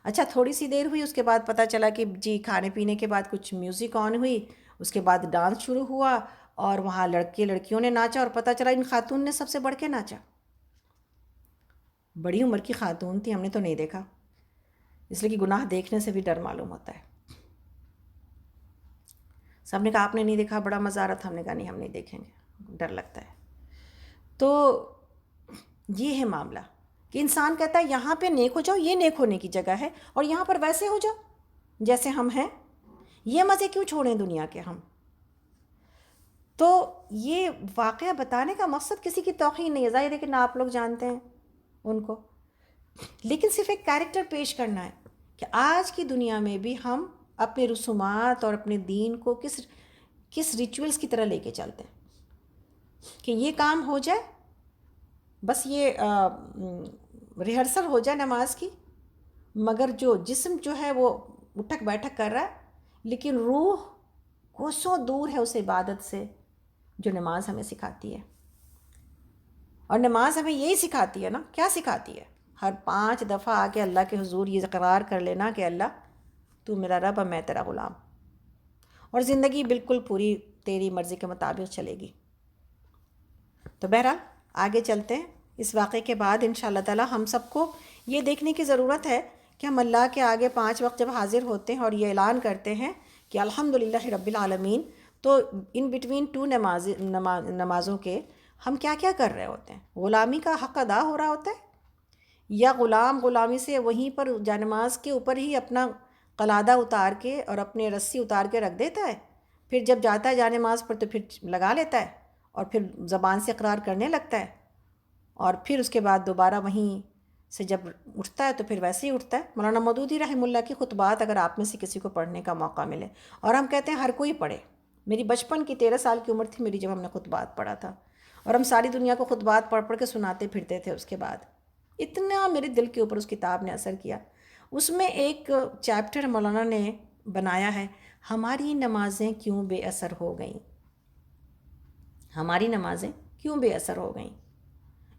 اچھا تھوڑی سی دیر ہوئی، اس کے بعد پتہ چلا کہ جی کھانے پینے کے بعد کچھ میوزک آن ہوئی، اس کے بعد ڈانس شروع ہوا، اور وہاں لڑکے لڑکیوں نے ناچا، اور پتہ چلا ان خاتون نے سب سے بڑھ کے ناچا۔ بڑی عمر کی خاتون تھی، ہم نے تو نہیں دیکھا، اس لیے کہ گناہ دیکھنے سے بھی ڈر معلوم ہوتا ہے۔ سب نے کہا آپ نے نہیں دیکھا، بڑا مزہ آ رہا تھا، ہم نے کہا نہیں ہم نہیں دیکھیں گے، ڈر لگتا ہے۔ تو یہ ہے معاملہ کہ انسان کہتا ہے یہاں پہ نیک ہو جاؤ، یہ نیک ہونے کی جگہ ہے، اور یہاں پر ویسے ہو جاؤ جیسے ہم ہیں، یہ مزے کیوں چھوڑیں دنیا کے ہم؟ تو یہ واقعہ بتانے کا مقصد کسی کی توہین نہیں ہے، ظاہر ہے کہ نہ آپ لوگ جانتے ہیں ان کو، لیکن صرف ایک کیریکٹر پیش کرنا ہے کہ آج کی دنیا میں بھی ہم اپنے رسومات اور اپنے دین کو کس ریچولز کی طرح لے کے چلتے ہیں کہ یہ کام ہو جائے، بس یہ ریہرسل ہو جائے نماز کی، مگر جو جسم جو ہے وہ اٹھک بیٹھک کر رہا ہے، لیکن روح کوسوں دور ہے اس عبادت سے جو نماز ہمیں سکھاتی ہے۔ اور نماز ہمیں یہی سکھاتی ہے نا، کیا سکھاتی ہے؟ ہر 5 دفعہ آ کے اللہ کے حضور یہ اقرار کر لینا کہ اللہ تو میرا رب اور میں تیرا غلام، اور زندگی بالکل پوری تیری مرضی کے مطابق چلے گی۔ تو بہرحال آگے چلتے ہیں۔ اس واقعے کے بعد انشاءاللہ تعالی ہم سب کو یہ دیکھنے کی ضرورت ہے کہ ہم اللہ کے آگے 5 وقت جب حاضر ہوتے ہیں اور یہ اعلان کرتے ہیں کہ الحمدللہ رب العالمین، تو ان بٹوین 2 نمازوں کے ہم کیا کیا کر رہے ہوتے ہیں؟ غلامی کا حق ادا ہو رہا ہوتا ہے، یا غلام غلامی سے وہیں پر جانماز کے اوپر ہی اپنا قلادہ اتار کے اور اپنے رسی اتار کے رکھ دیتا ہے، پھر جب جاتا ہے جانماز پر تو پھر لگا لیتا ہے اور پھر زبان سے اقرار کرنے لگتا ہے، اور پھر اس کے بعد دوبارہ وہیں سے جب اٹھتا ہے تو پھر ویسے ہی اٹھتا ہے۔ مولانا مودودی رحمہ اللہ کی خطبات اگر آپ میں سے کسی کو پڑھنے کا موقع ملے، اور ہم کہتے ہیں ہر کوئی پڑھے، میری بچپن کی 13 سال کی عمر تھی میری جب ہم نے خطبات پڑھا تھا، اور ہم ساری دنیا کو خطبات پڑھ پڑھ کے سناتے پھرتے تھے۔ اس کے بعد اتنا میرے دل کے اوپر اس کتاب نے اثر کیا۔ اس میں ایک چیپٹر مولانا نے بنایا ہے، ہماری نمازیں کیوں بے اثر ہو گئیں، ہماری نمازیں کیوں بے اثر ہو گئیں۔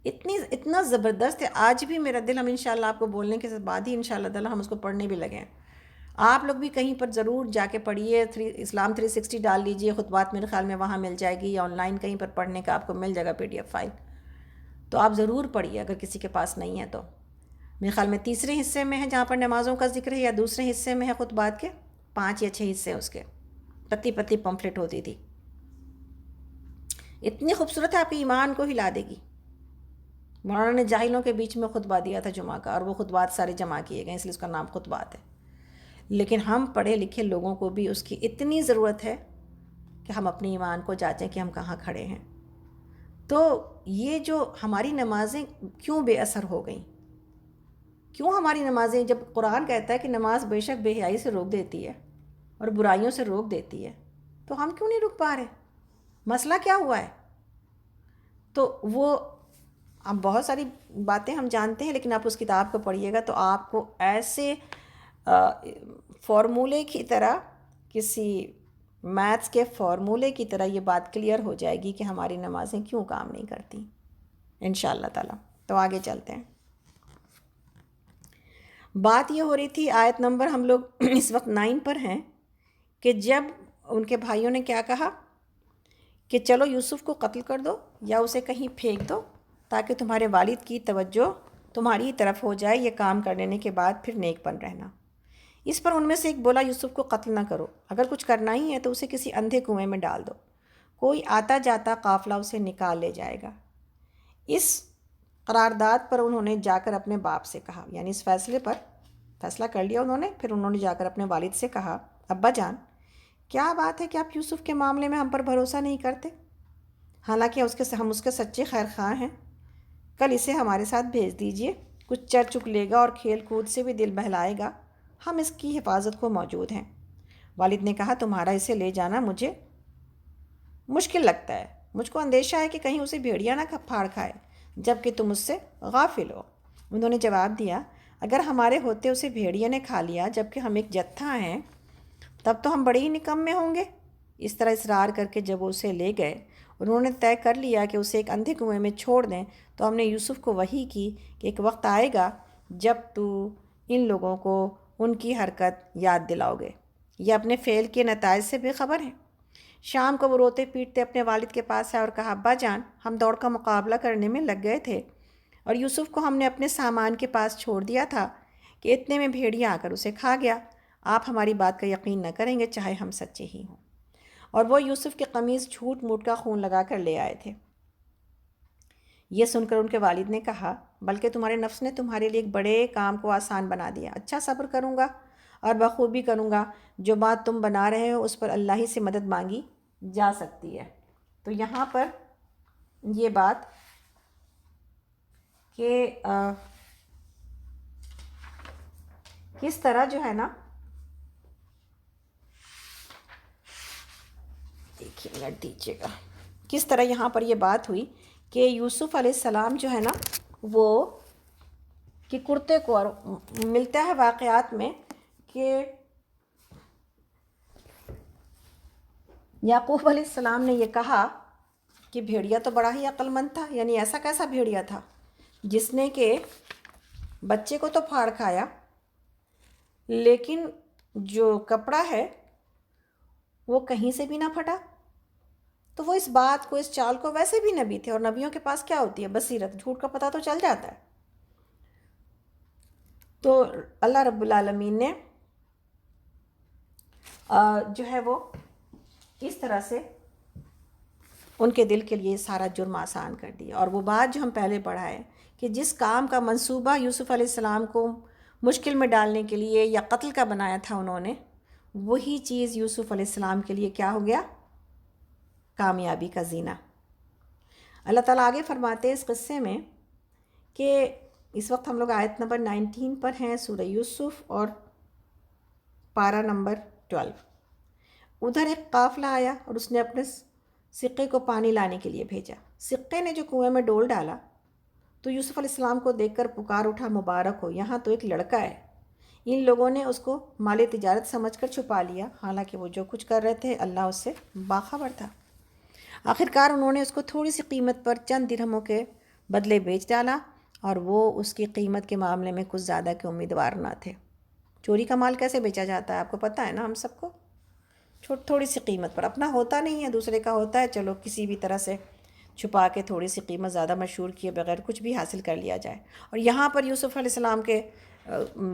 اتنا زبردست ہے، آج بھی میرا دل، ہم انشاءاللہ آپ کو بولنے کے بعد ہی انشاءاللہ تعالی ہم اس کو پڑھنے بھی لگے ہیں۔ آپ لوگ بھی کہیں پر ضرور جا کے پڑھیے، اسلام 360 ڈال لیجئے، خطبات میرے خیال میں وہاں مل جائے گی، یا آن لائن کہیں پر پڑھنے کا آپ کو مل جائے گا PDF فائل، تو آپ ضرور پڑھیے اگر کسی کے پاس نہیں ہے تو۔ میرے خیال میں تیسرے حصے میں ہے جہاں پر نمازوں کا ذکر ہے، یا دوسرے حصے میں ہے خطبات کے، 5 یا 6 حصے اس کے، پتلی پتلی پمفلٹ ہوتی تھی، اتنی خوبصورت ہے، آپ کے ایمان کو ہلا دے گی۔ مولانا نے جاہلوں کے بیچ میں خطبہ دیا تھا جمعہ کا، اور وہ خطبات سارے جمع کیے گئے، اس لیے اس کا نام خطبات ہے، لیکن ہم پڑھے لکھے لوگوں کو بھی اس کی اتنی ضرورت ہے کہ ہم اپنے ایمان کو جانچیں کہ ہم کہاں کھڑے ہیں۔ تو یہ جو ہماری نمازیں کیوں بے اثر ہو گئیں، کیوں ہماری نمازیں، جب قرآن کہتا ہے کہ نماز بے شک بے حیائی سے روک دیتی ہے اور برائیوں سے روک دیتی ہے، تو ہم کیوں نہیں رک پا رہے؟ مسئلہ کیا ہوا ہے؟ تو وہ اب بہت ساری باتیں ہم جانتے ہیں، لیکن آپ اس کتاب کو پڑھیے گا تو آپ کو ایسے فارمولے کی طرح، کسی میتھس کے فارمولے کی طرح یہ بات کلیئر ہو جائے گی کہ ہماری نمازیں کیوں کام نہیں کرتی انشاءاللہ تعالی۔ تو آگے چلتے ہیں۔ بات یہ ہو رہی تھی، آیت نمبر ہم لوگ اس وقت 9 پر ہیں، کہ جب ان کے بھائیوں نے کیا کہا کہ چلو یوسف کو قتل کر دو یا اسے کہیں پھینک دو تاکہ تمہارے والد کی توجہ تمہاری طرف ہو جائے، یہ کام کر لینے کے بعد پھر نیک بن رہنا۔ اس پر ان میں سے ایک بولا، یوسف کو قتل نہ کرو، اگر کچھ کرنا ہی ہے تو اسے کسی اندھے کنویں میں ڈال دو، کوئی آتا جاتا قافلہ اسے نکال لے جائے گا۔ اس قرارداد پر انہوں نے جا کر اپنے باپ سے کہا، یعنی اس فیصلے پر فیصلہ کر لیا انہوں نے، پھر انہوں نے جا کر اپنے والد سے کہا، ابا جان کیا بات ہے کہ آپ یوسف کے معاملے میں ہم پر بھروسہ نہیں کرتے، حالانکہ ہم اس کے سچے خیر خواہ ہیں، کل اسے ہمارے ساتھ بھیج دیجئے، کچھ چر چک لے گا اور کھیل کود سے بھی دل بہلائے گا، ہم اس کی حفاظت کو موجود ہیں۔ والد نے کہا، تمہارا اسے لے جانا مجھے مشکل لگتا ہے، مجھ کو اندیشہ ہے کہ کہیں اسے بھیڑیا نہ پھاڑ کھائے جبکہ تم اس سے غافل ہو۔ انہوں نے جواب دیا، اگر ہمارے ہوتے اسے بھیڑیا نے کھا لیا جبکہ ہم ایک جتھا ہیں، تب تو ہم بڑے ہی نکمے ہوں گے۔ اس طرح اصرار کر کے جب وہ اسے لے گئے، انہوں نے طے کر لیا کہ اسے ایک اندھے کنویں میں چھوڑ دیں، تو ہم نے یوسف کو وحی کی کہ ایک وقت آئے گا جب تو ان لوگوں کو ان کی حرکت یاد دلاؤ گے، یہ اپنے فعل کے نتائج سے بے خبر ہیں۔ شام کو وہ روتے پیٹتے اپنے والد کے پاس آئے اور کہا، ابا جان ہم دوڑ کا مقابلہ کرنے میں لگ گئے تھے اور یوسف کو ہم نے اپنے سامان کے پاس چھوڑ دیا تھا کہ اتنے میں بھیڑیا آ کر اسے کھا گیا، آپ ہماری بات کا یقین نہ کریں گے چاہے ہم سچے ہی ہوں۔ اور وہ یوسف کے قمیص جھوٹ موٹ کا خون لگا کر لے آئے تھے۔ یہ سن کر ان کے والد نے کہا، بلکہ تمہارے نفس نے تمہارے لیے ایک بڑے کام کو آسان بنا دیا، اچھا صبر کروں گا اور بخوبی کروں گا، جو بات تم بنا رہے ہو اس پر اللہ ہی سے مدد مانگی جا سکتی ہے۔ تو یہاں پر یہ بات کہ کس طرح جو ہے نا، دیکھیے منٹ دیجیے گا، کس طرح یہاں پر یہ بات ہوئی کہ یوسف علیہ السلام جو ہے نا وہ کہ کرتے کو، اور ملتا ہے واقعات میں کہ یعقوب علیہ السلام نے یہ کہا کہ بھیڑیا تو بڑا ہی عقل مند تھا، یعنی ایسا کیسا بھیڑیا تھا جس نے کہ بچے کو تو پھاڑ کھایا، لیکن جو کپڑا ہے وہ کہیں سے بھی نہ پھٹا۔ تو وہ اس بات کو، اس چال کو، ویسے بھی نبی تھے، اور نبیوں کے پاس کیا ہوتی ہے؟ بصیرت، جھوٹ کا پتہ تو چل جاتا ہے۔ تو اللہ رب العالمین نے جو ہے وہ اس طرح سے ان کے دل کے لیے سارا جرم آسان کر دیا۔ اور وہ بات جو ہم پہلے پڑھائے کہ جس کام کا منصوبہ یوسف علیہ السلام کو مشکل میں ڈالنے کے لیے یا قتل کا بنایا تھا انہوں نے، وہی چیز یوسف علیہ السلام کے لیے کیا ہو گیا؟ کامیابی کا زینہ۔ اللہ تعالیٰ آگے فرماتے ہیں اس قصے میں کہ اس وقت ہم لوگ آیت نمبر 19 پر ہیں سورہ یوسف، اور پارہ نمبر 12۔ ادھر ایک قافلہ آیا اور اس نے اپنے سکے کو پانی لانے کے لیے بھیجا۔ سکے نے جو کنویں میں ڈول ڈالا تو یوسف علیہ السلام کو دیکھ کر پکار اٹھا، مبارک ہو، یہاں تو ایک لڑکا ہے۔ ان لوگوں نے اس کو مال تجارت سمجھ کر چھپا لیا، حالانکہ وہ جو کچھ کر رہے تھے اللہ اس سے باخبر تھا۔ آخرکار انہوں نے اس کو تھوڑی سی قیمت پر چند درہموں کے بدلے بیچ ڈالا، اور وہ اس کی قیمت کے معاملے میں کچھ زیادہ کے امیدوار نہ تھے۔ چوری کا مال کیسے بیچا جاتا ہے آپ کو پتہ ہے نا، ہم سب کو تھوڑی سی قیمت پر، اپنا ہوتا نہیں ہے دوسرے کا ہوتا ہے، چلو کسی بھی طرح سے چھپا کے تھوڑی سی قیمت زیادہ مشہور کیے بغیر کچھ بھی حاصل کر لیا جائے۔ اور یہاں پر یوسف علیہ السلام کے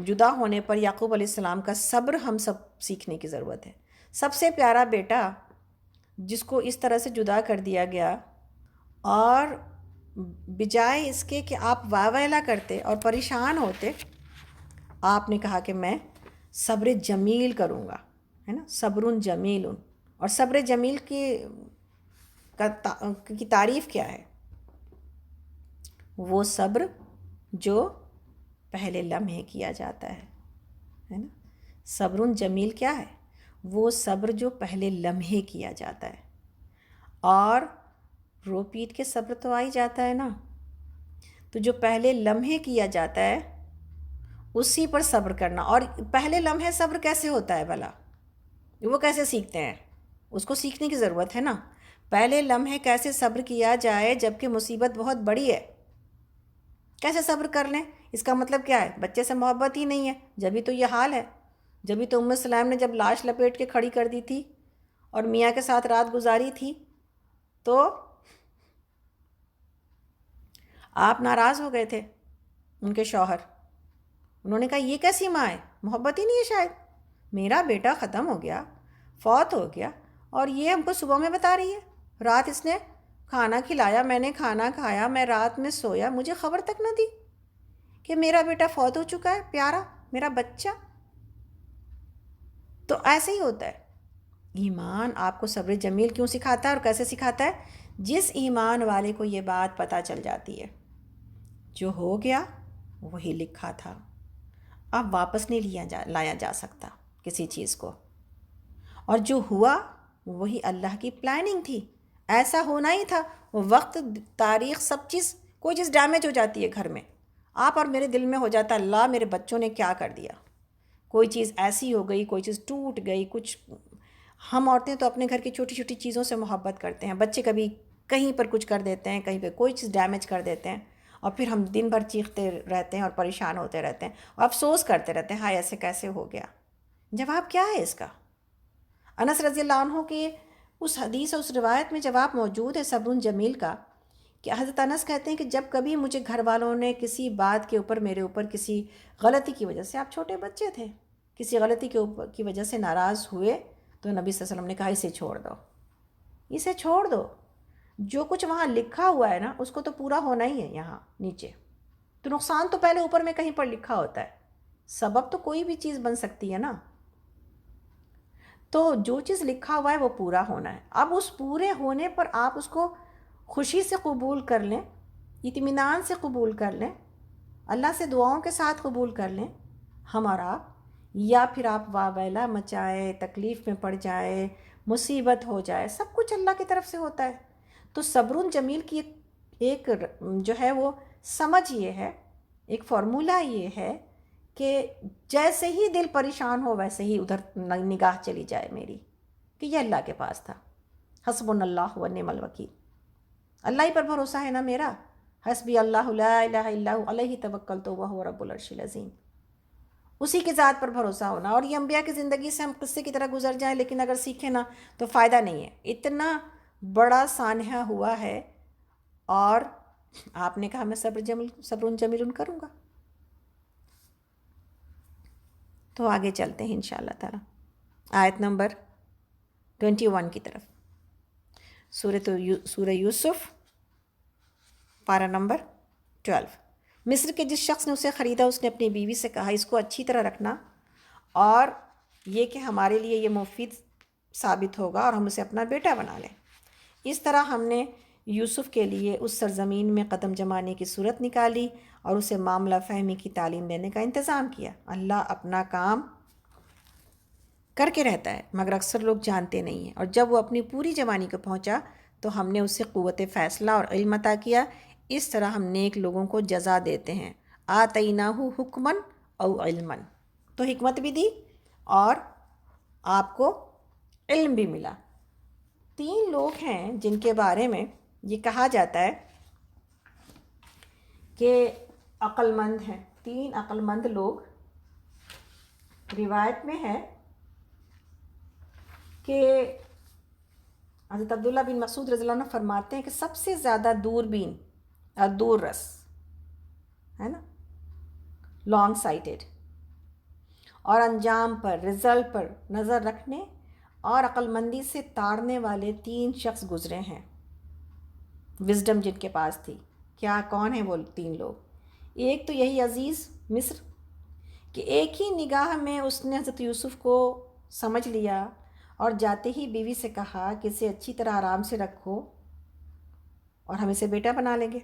جدا ہونے پر یعقوب علیہ السلام کا صبر ہم سب سیکھنے کی ضرورت ہے۔ سب سے پیارا بیٹا جس کو اس طرح سے جدا کر دیا گیا، اور بجائے اس کے کہ آپ واہ ویلا کرتے اور پریشان ہوتے، آپ نے کہا کہ میں صبر جمیل کروں گا، ہے نا، صبر جمیل۔ اور صبر جمیل کی تعریف کیا ہے؟ وہ صبر جو پہلے لمحے کیا جاتا ہے نا۔ صبر جمیل کیا ہے؟ وہ صبر جو پہلے لمحے کیا جاتا ہے، اور رو پیٹ کے صبر تو آ ہی جاتا ہے نا، تو جو پہلے لمحے کیا جاتا ہے اسی پر صبر کرنا۔ اور پہلے لمحے صبر کیسے ہوتا ہے بھلا؟ وہ کیسے سیکھتے ہیں؟ اس کو سیکھنے کی ضرورت ہے نا۔ پہلے لمحے کیسے صبر کیا جائے جب کہ مصیبت بہت بڑی ہے؟ کیسے صبر کر لیں؟ اس کا مطلب کیا ہے؟ بچے سے محبت ہی نہیں ہے، جبھی تو یہ حال ہے۔ جبھی تو ام سلیم نے جب لاش لپیٹ کے کھڑی کر دی تھی اور میاں کے ساتھ رات گزاری تھی تو آپ ناراض ہو گئے تھے، ان کے شوہر۔ انہوں نے کہا یہ کیسی ماں ہے، محبت ہی نہیں ہے شاید، میرا بیٹا ختم ہو گیا، فوت ہو گیا، اور یہ ہم کو صبح میں بتا رہی ہے۔ رات اس نے کھانا کھلایا، میں نے کھانا کھایا، میں رات میں سویا، مجھے خبر تک نہ دی کہ میرا بیٹا فوت ہو چکا ہے، پیارا میرا بچہ۔ تو ایسے ہی ہوتا ہے۔ ایمان آپ کو صبر جمیل کیوں سکھاتا ہے اور کیسے سکھاتا ہے؟ جس ایمان والے کو یہ بات پتہ چل جاتی ہے جو ہو گیا وہی لکھا تھا، اب واپس نہیں لایا جا سکتا کسی چیز کو، اور جو ہوا وہی اللہ کی پلاننگ تھی، ایسا ہونا ہی تھا۔ وقت، تاریخ، سب چیز، کوئی چیز ڈیمیج ہو جاتی ہے گھر میں، آپ اور میرے دل میں ہو جاتا ہے اللہ میرے بچوں نے کیا کر دیا، کوئی چیز ایسی ہو گئی، کوئی چیز ٹوٹ گئی، کچھ۔ ہم عورتیں تو اپنے گھر کی چھوٹی چھوٹی چیزوں سے محبت کرتے ہیں، بچے کبھی کہیں پر کچھ کر دیتے ہیں، کہیں پہ کوئی چیز ڈیمیج کر دیتے ہیں، اور پھر ہم دن بھر چیختے رہتے ہیں اور پریشان ہوتے رہتے ہیں اور افسوس کرتے رہتے ہیں ہائے ایسے کیسے ہو گیا۔ جواب کیا ہے اس کا؟ انس رضی اللہ عنہ کی اس حدیث اور اس روایت میں جواب موجود ہے صبر جمیل کا، کہ حضرت انس کہتے ہیں کہ جب کبھی مجھے گھر والوں نے کسی بات کے اوپر، میرے اوپر کسی غلطی کی وجہ سے، آپ چھوٹے بچے تھے، کسی غلطی کی وجہ سے ناراض ہوئے تو نبی صلی اللہ علیہ وسلم نے کہا اسے چھوڑ دو، اسے چھوڑ دو، جو کچھ وہاں لکھا ہوا ہے نا اس کو تو پورا ہونا ہی ہے یہاں نیچے، تو نقصان تو پہلے اوپر میں کہیں پر لکھا ہوتا ہے، سبب تو کوئی بھی چیز بن سکتی ہے نا۔ تو جو چیز لکھا ہوا ہے وہ پورا ہونا ہے. اب اس پورے ہونے پر آپ اس کو خوشی سے قبول کر لیں، اطمینان سے قبول کر لیں، اللہ سے دعاؤں کے ساتھ قبول کر لیں ہم اور آپ، یا پھر آپ واویلا مچائے، تکلیف میں پڑ جائے، مصیبت ہو جائے، سب کچھ اللہ کی طرف سے ہوتا ہے. تو صبر جمیل کی ایک جو ہے وہ سمجھ یہ ہے، ایک فارمولہ یہ ہے کہ جیسے ہی دل پریشان ہو ویسے ہی ادھر نگاہ چلی جائے میری کہ یہ اللہ کے پاس تھا. حسبنا اللہ و نعم الوکیل. اللہ ہی پر بھروسہ ہے نا میرا. حسبی اللہ لا الہ الا ہو علیہ توکلت وہو رب العرش العظیم. اسی کی ذات پر بھروسہ ہونا. اور یہ انبیاء کی زندگی سے ہم قصے کی طرح گزر جائیں لیکن اگر سیکھیں نا تو فائدہ نہیں ہے. اتنا بڑا سانحہ ہوا ہے. اور آپ نے کہا میں صبر جمیل کروں گا. تو آگے چلتے ہیں انشاءاللہ تعالی آیت نمبر 21 کی طرف. سورہ یوسف پارہ نمبر 12. مصر کے جس شخص نے اسے خریدا اس نے اپنی بیوی سے کہا اس کو اچھی طرح رکھنا اور یہ کہ ہمارے لیے یہ مفید ثابت ہوگا اور ہم اسے اپنا بیٹا بنا لیں. اس طرح ہم نے یوسف کے لیے اس سرزمین میں قدم جمانے کی صورت نکالی اور اسے معاملہ فہمی کی تعلیم دینے کا انتظام کیا. اللہ اپنا کام کر کے رہتا ہے مگر اکثر لوگ جانتے نہیں ہیں. اور جب وہ اپنی پوری جوانی کو پہنچا تو ہم نے اسے قوت فیصلہ اور علم عطا کیا. اس طرح ہم نیک لوگوں کو جزا دیتے ہیں. آتیناہ حکمن او علمن. تو حکمت بھی دی اور آپ کو علم بھی ملا. 3 لوگ ہیں جن کے بارے میں یہ کہا جاتا ہے کہ عقل مند ہیں. 3 عقل مند لوگ. روایت میں ہے کہ حضرت عبداللہ بن مسعود رضی اللہ عنہ فرماتے ہیں کہ سب سے زیادہ دوربین اور دور رس ہے نا، لانگ سائٹڈ، اور انجام پر، رزلٹ پر نظر رکھنے اور عقل مندی سے تاڑنے والے 3 شخص گزرے ہیں. وزڈم جن کے پاس تھی. کیا کون ہیں وہ 3 لوگ؟ ایک تو یہی عزیز مصر کہ ایک ہی نگاہ میں اس نے حضرت یوسف کو سمجھ لیا اور جاتے ہی بیوی سے کہا کہ اسے اچھی طرح آرام سے رکھو اور ہم اسے بیٹا بنا لیں گے.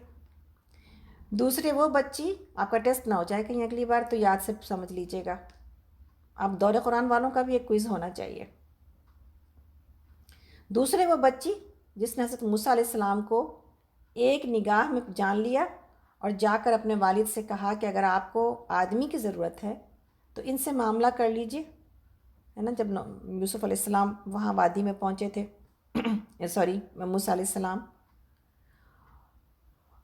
دوسرے وہ بچی، آپ کا ٹیسٹ نہ ہو جائے کہیں اگلی بار تو یاد سے سمجھ لیجیے گا. اب دور قرآن والوں کا بھی ایک کوئز ہونا چاہیے. دوسرے وہ بچی جس نے حضرت موسیٰ علیہ السلام کو ایک نگاہ میں جان لیا اور جا کر اپنے والد سے کہا کہ اگر آپ کو آدمی کی ضرورت ہے تو ان سے معاملہ کر لیجئے، ہے نا. جب یوسف علیہ السلام وہاں وادی میں پہنچے تھے موسیٰ علیہ السلام،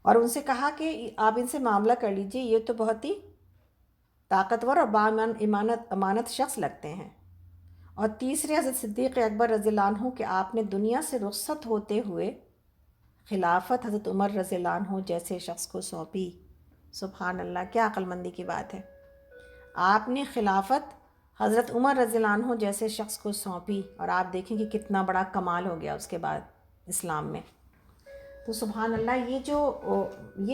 اور ان سے کہا کہ آپ ان سے معاملہ کر لیجئے، یہ تو بہت ہی طاقتور اور امانت شخص لگتے ہیں. اور تیسرے حضرت صدیق اکبر رضی اللہ عنہ کہ آپ نے دنیا سے رخصت ہوتے ہوئے خلافت حضرت عمر رضی اللہ عنہ جیسے شخص کو سونپی. سبحان اللہ، کیا عقل مندی کی بات ہے. آپ نے خلافت حضرت عمر رضی اللہ عنہ جیسے شخص کو سونپی اور آپ دیکھیں کہ کتنا بڑا کمال ہو گیا اس کے بعد اسلام میں. تو سبحان اللہ، یہ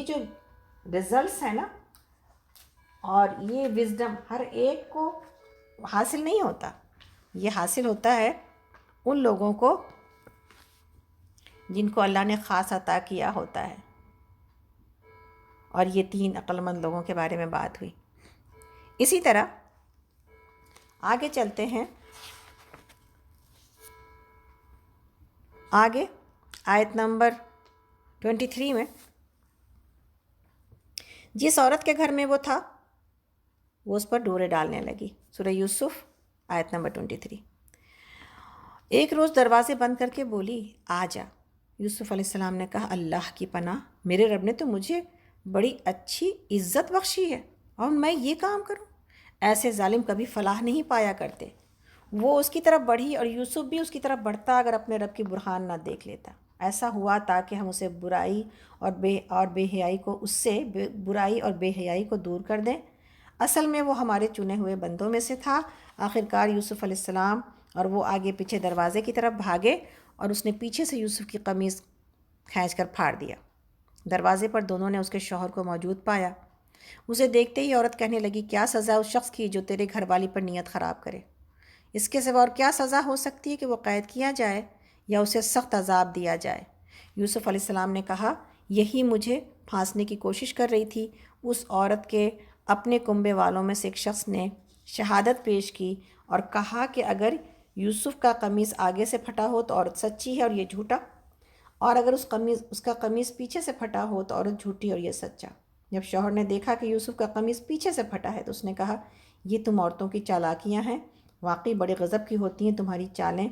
جو رزلٹس ہیں نا اور یہ وزڈم ہر ایک کو حاصل نہیں ہوتا. یہ حاصل ہوتا ہے ان لوگوں کو جن کو اللہ نے خاص عطا کیا ہوتا ہے. اور یہ 3 عقل مند لوگوں کے بارے میں بات ہوئی. اسی طرح آگے چلتے ہیں. آگے آیت نمبر 23 میں جس عورت کے گھر میں وہ تھا وہ اس پر ڈورے ڈالنے لگی. سورہ یوسف آیت نمبر 23. ایک روز دروازے بند کر کے بولی آ جا. یوسف علیہ السلام نے کہا اللہ کی پناہ، میرے رب نے تو مجھے بڑی اچھی عزت بخشی ہے اور میں یہ کام کروں؟ ایسے ظالم کبھی فلاح نہیں پایا کرتے. وہ اس کی طرف بڑھی اور یوسف بھی اس کی طرف بڑھتا اگر اپنے رب کی برہان نہ دیکھ لیتا. ایسا ہوا تاکہ ہم اسے برائی اور بے حیائی کو اس سے برائی اور بے حیائی کو دور کر دیں. اصل میں وہ ہمارے چنے ہوئے بندوں میں سے تھا. آخرکار یوسف علیہ السلام اور وہ آگے پیچھے دروازے کی طرف بھاگے اور اس نے پیچھے سے یوسف کی قمیص کھینچ کر پھاڑ دیا. دروازے پر دونوں نے اس کے شوہر کو موجود پایا. اسے دیکھتے ہی عورت کہنے لگی کیا سزا اس شخص کی جو تیرے گھر والی پر نیت خراب کرے. اس کے سوا اور کیا سزا ہو سکتی ہے کہ وہ قید کیا جائے یا اسے سخت عذاب دیا جائے۔ یوسف علیہ السلام نے کہا، یہی مجھے پھانسنے کی کوشش کر رہی تھی۔ اس عورت کے اپنے کنبے والوں میں سے ایک شخص نے شہادت پیش کی اور کہا کہ اگر یوسف کا قمیص آگے سے پھٹا ہو تو عورت سچی ہے اور یہ جھوٹا، اور اگر اس کا قمیص پیچھے سے پھٹا ہو تو عورت جھوٹی اور یہ سچا۔ جب شوہر نے دیکھا کہ یوسف کا قمیص پیچھے سے پھٹا ہے تو اس نے کہا، یہ تم عورتوں کی چالاکیاں ہیں، واقعی بڑے غضب کی ہوتی ہیں تمہاری چالیں۔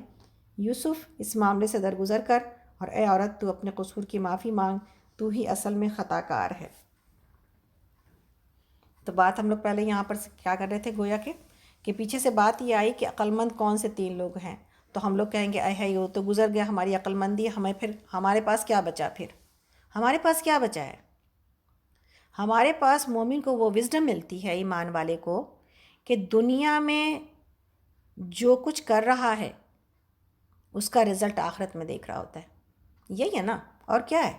یوسف، اس معاملے سے درگزر کر اور اے عورت تو اپنے قصور کی معافی مانگ، تو ہی اصل میں خطا کار ہے۔ تو بات ہم لوگ پہلے یہاں پر کیا کر رہے تھے، گویا کہ پیچھے سے بات یہ آئی کہ عقل مند کون سے 3 لوگ ہیں، تو ہم لوگ کہیں گے اے ہے وہ تو گزر گیا، ہماری عقل مندی، ہمارے پاس کیا بچا؟ پھر ہمارے پاس کیا بچا ہے؟ ہمارے پاس مومن کو وہ وزڈم ملتی ہے، ایمان والے کو، کہ دنیا میں جو کچھ کر رہا ہے اس کا رزلٹ آخرت میں دیکھ رہا ہوتا ہے۔ یہی ہے نا، اور کیا ہے؟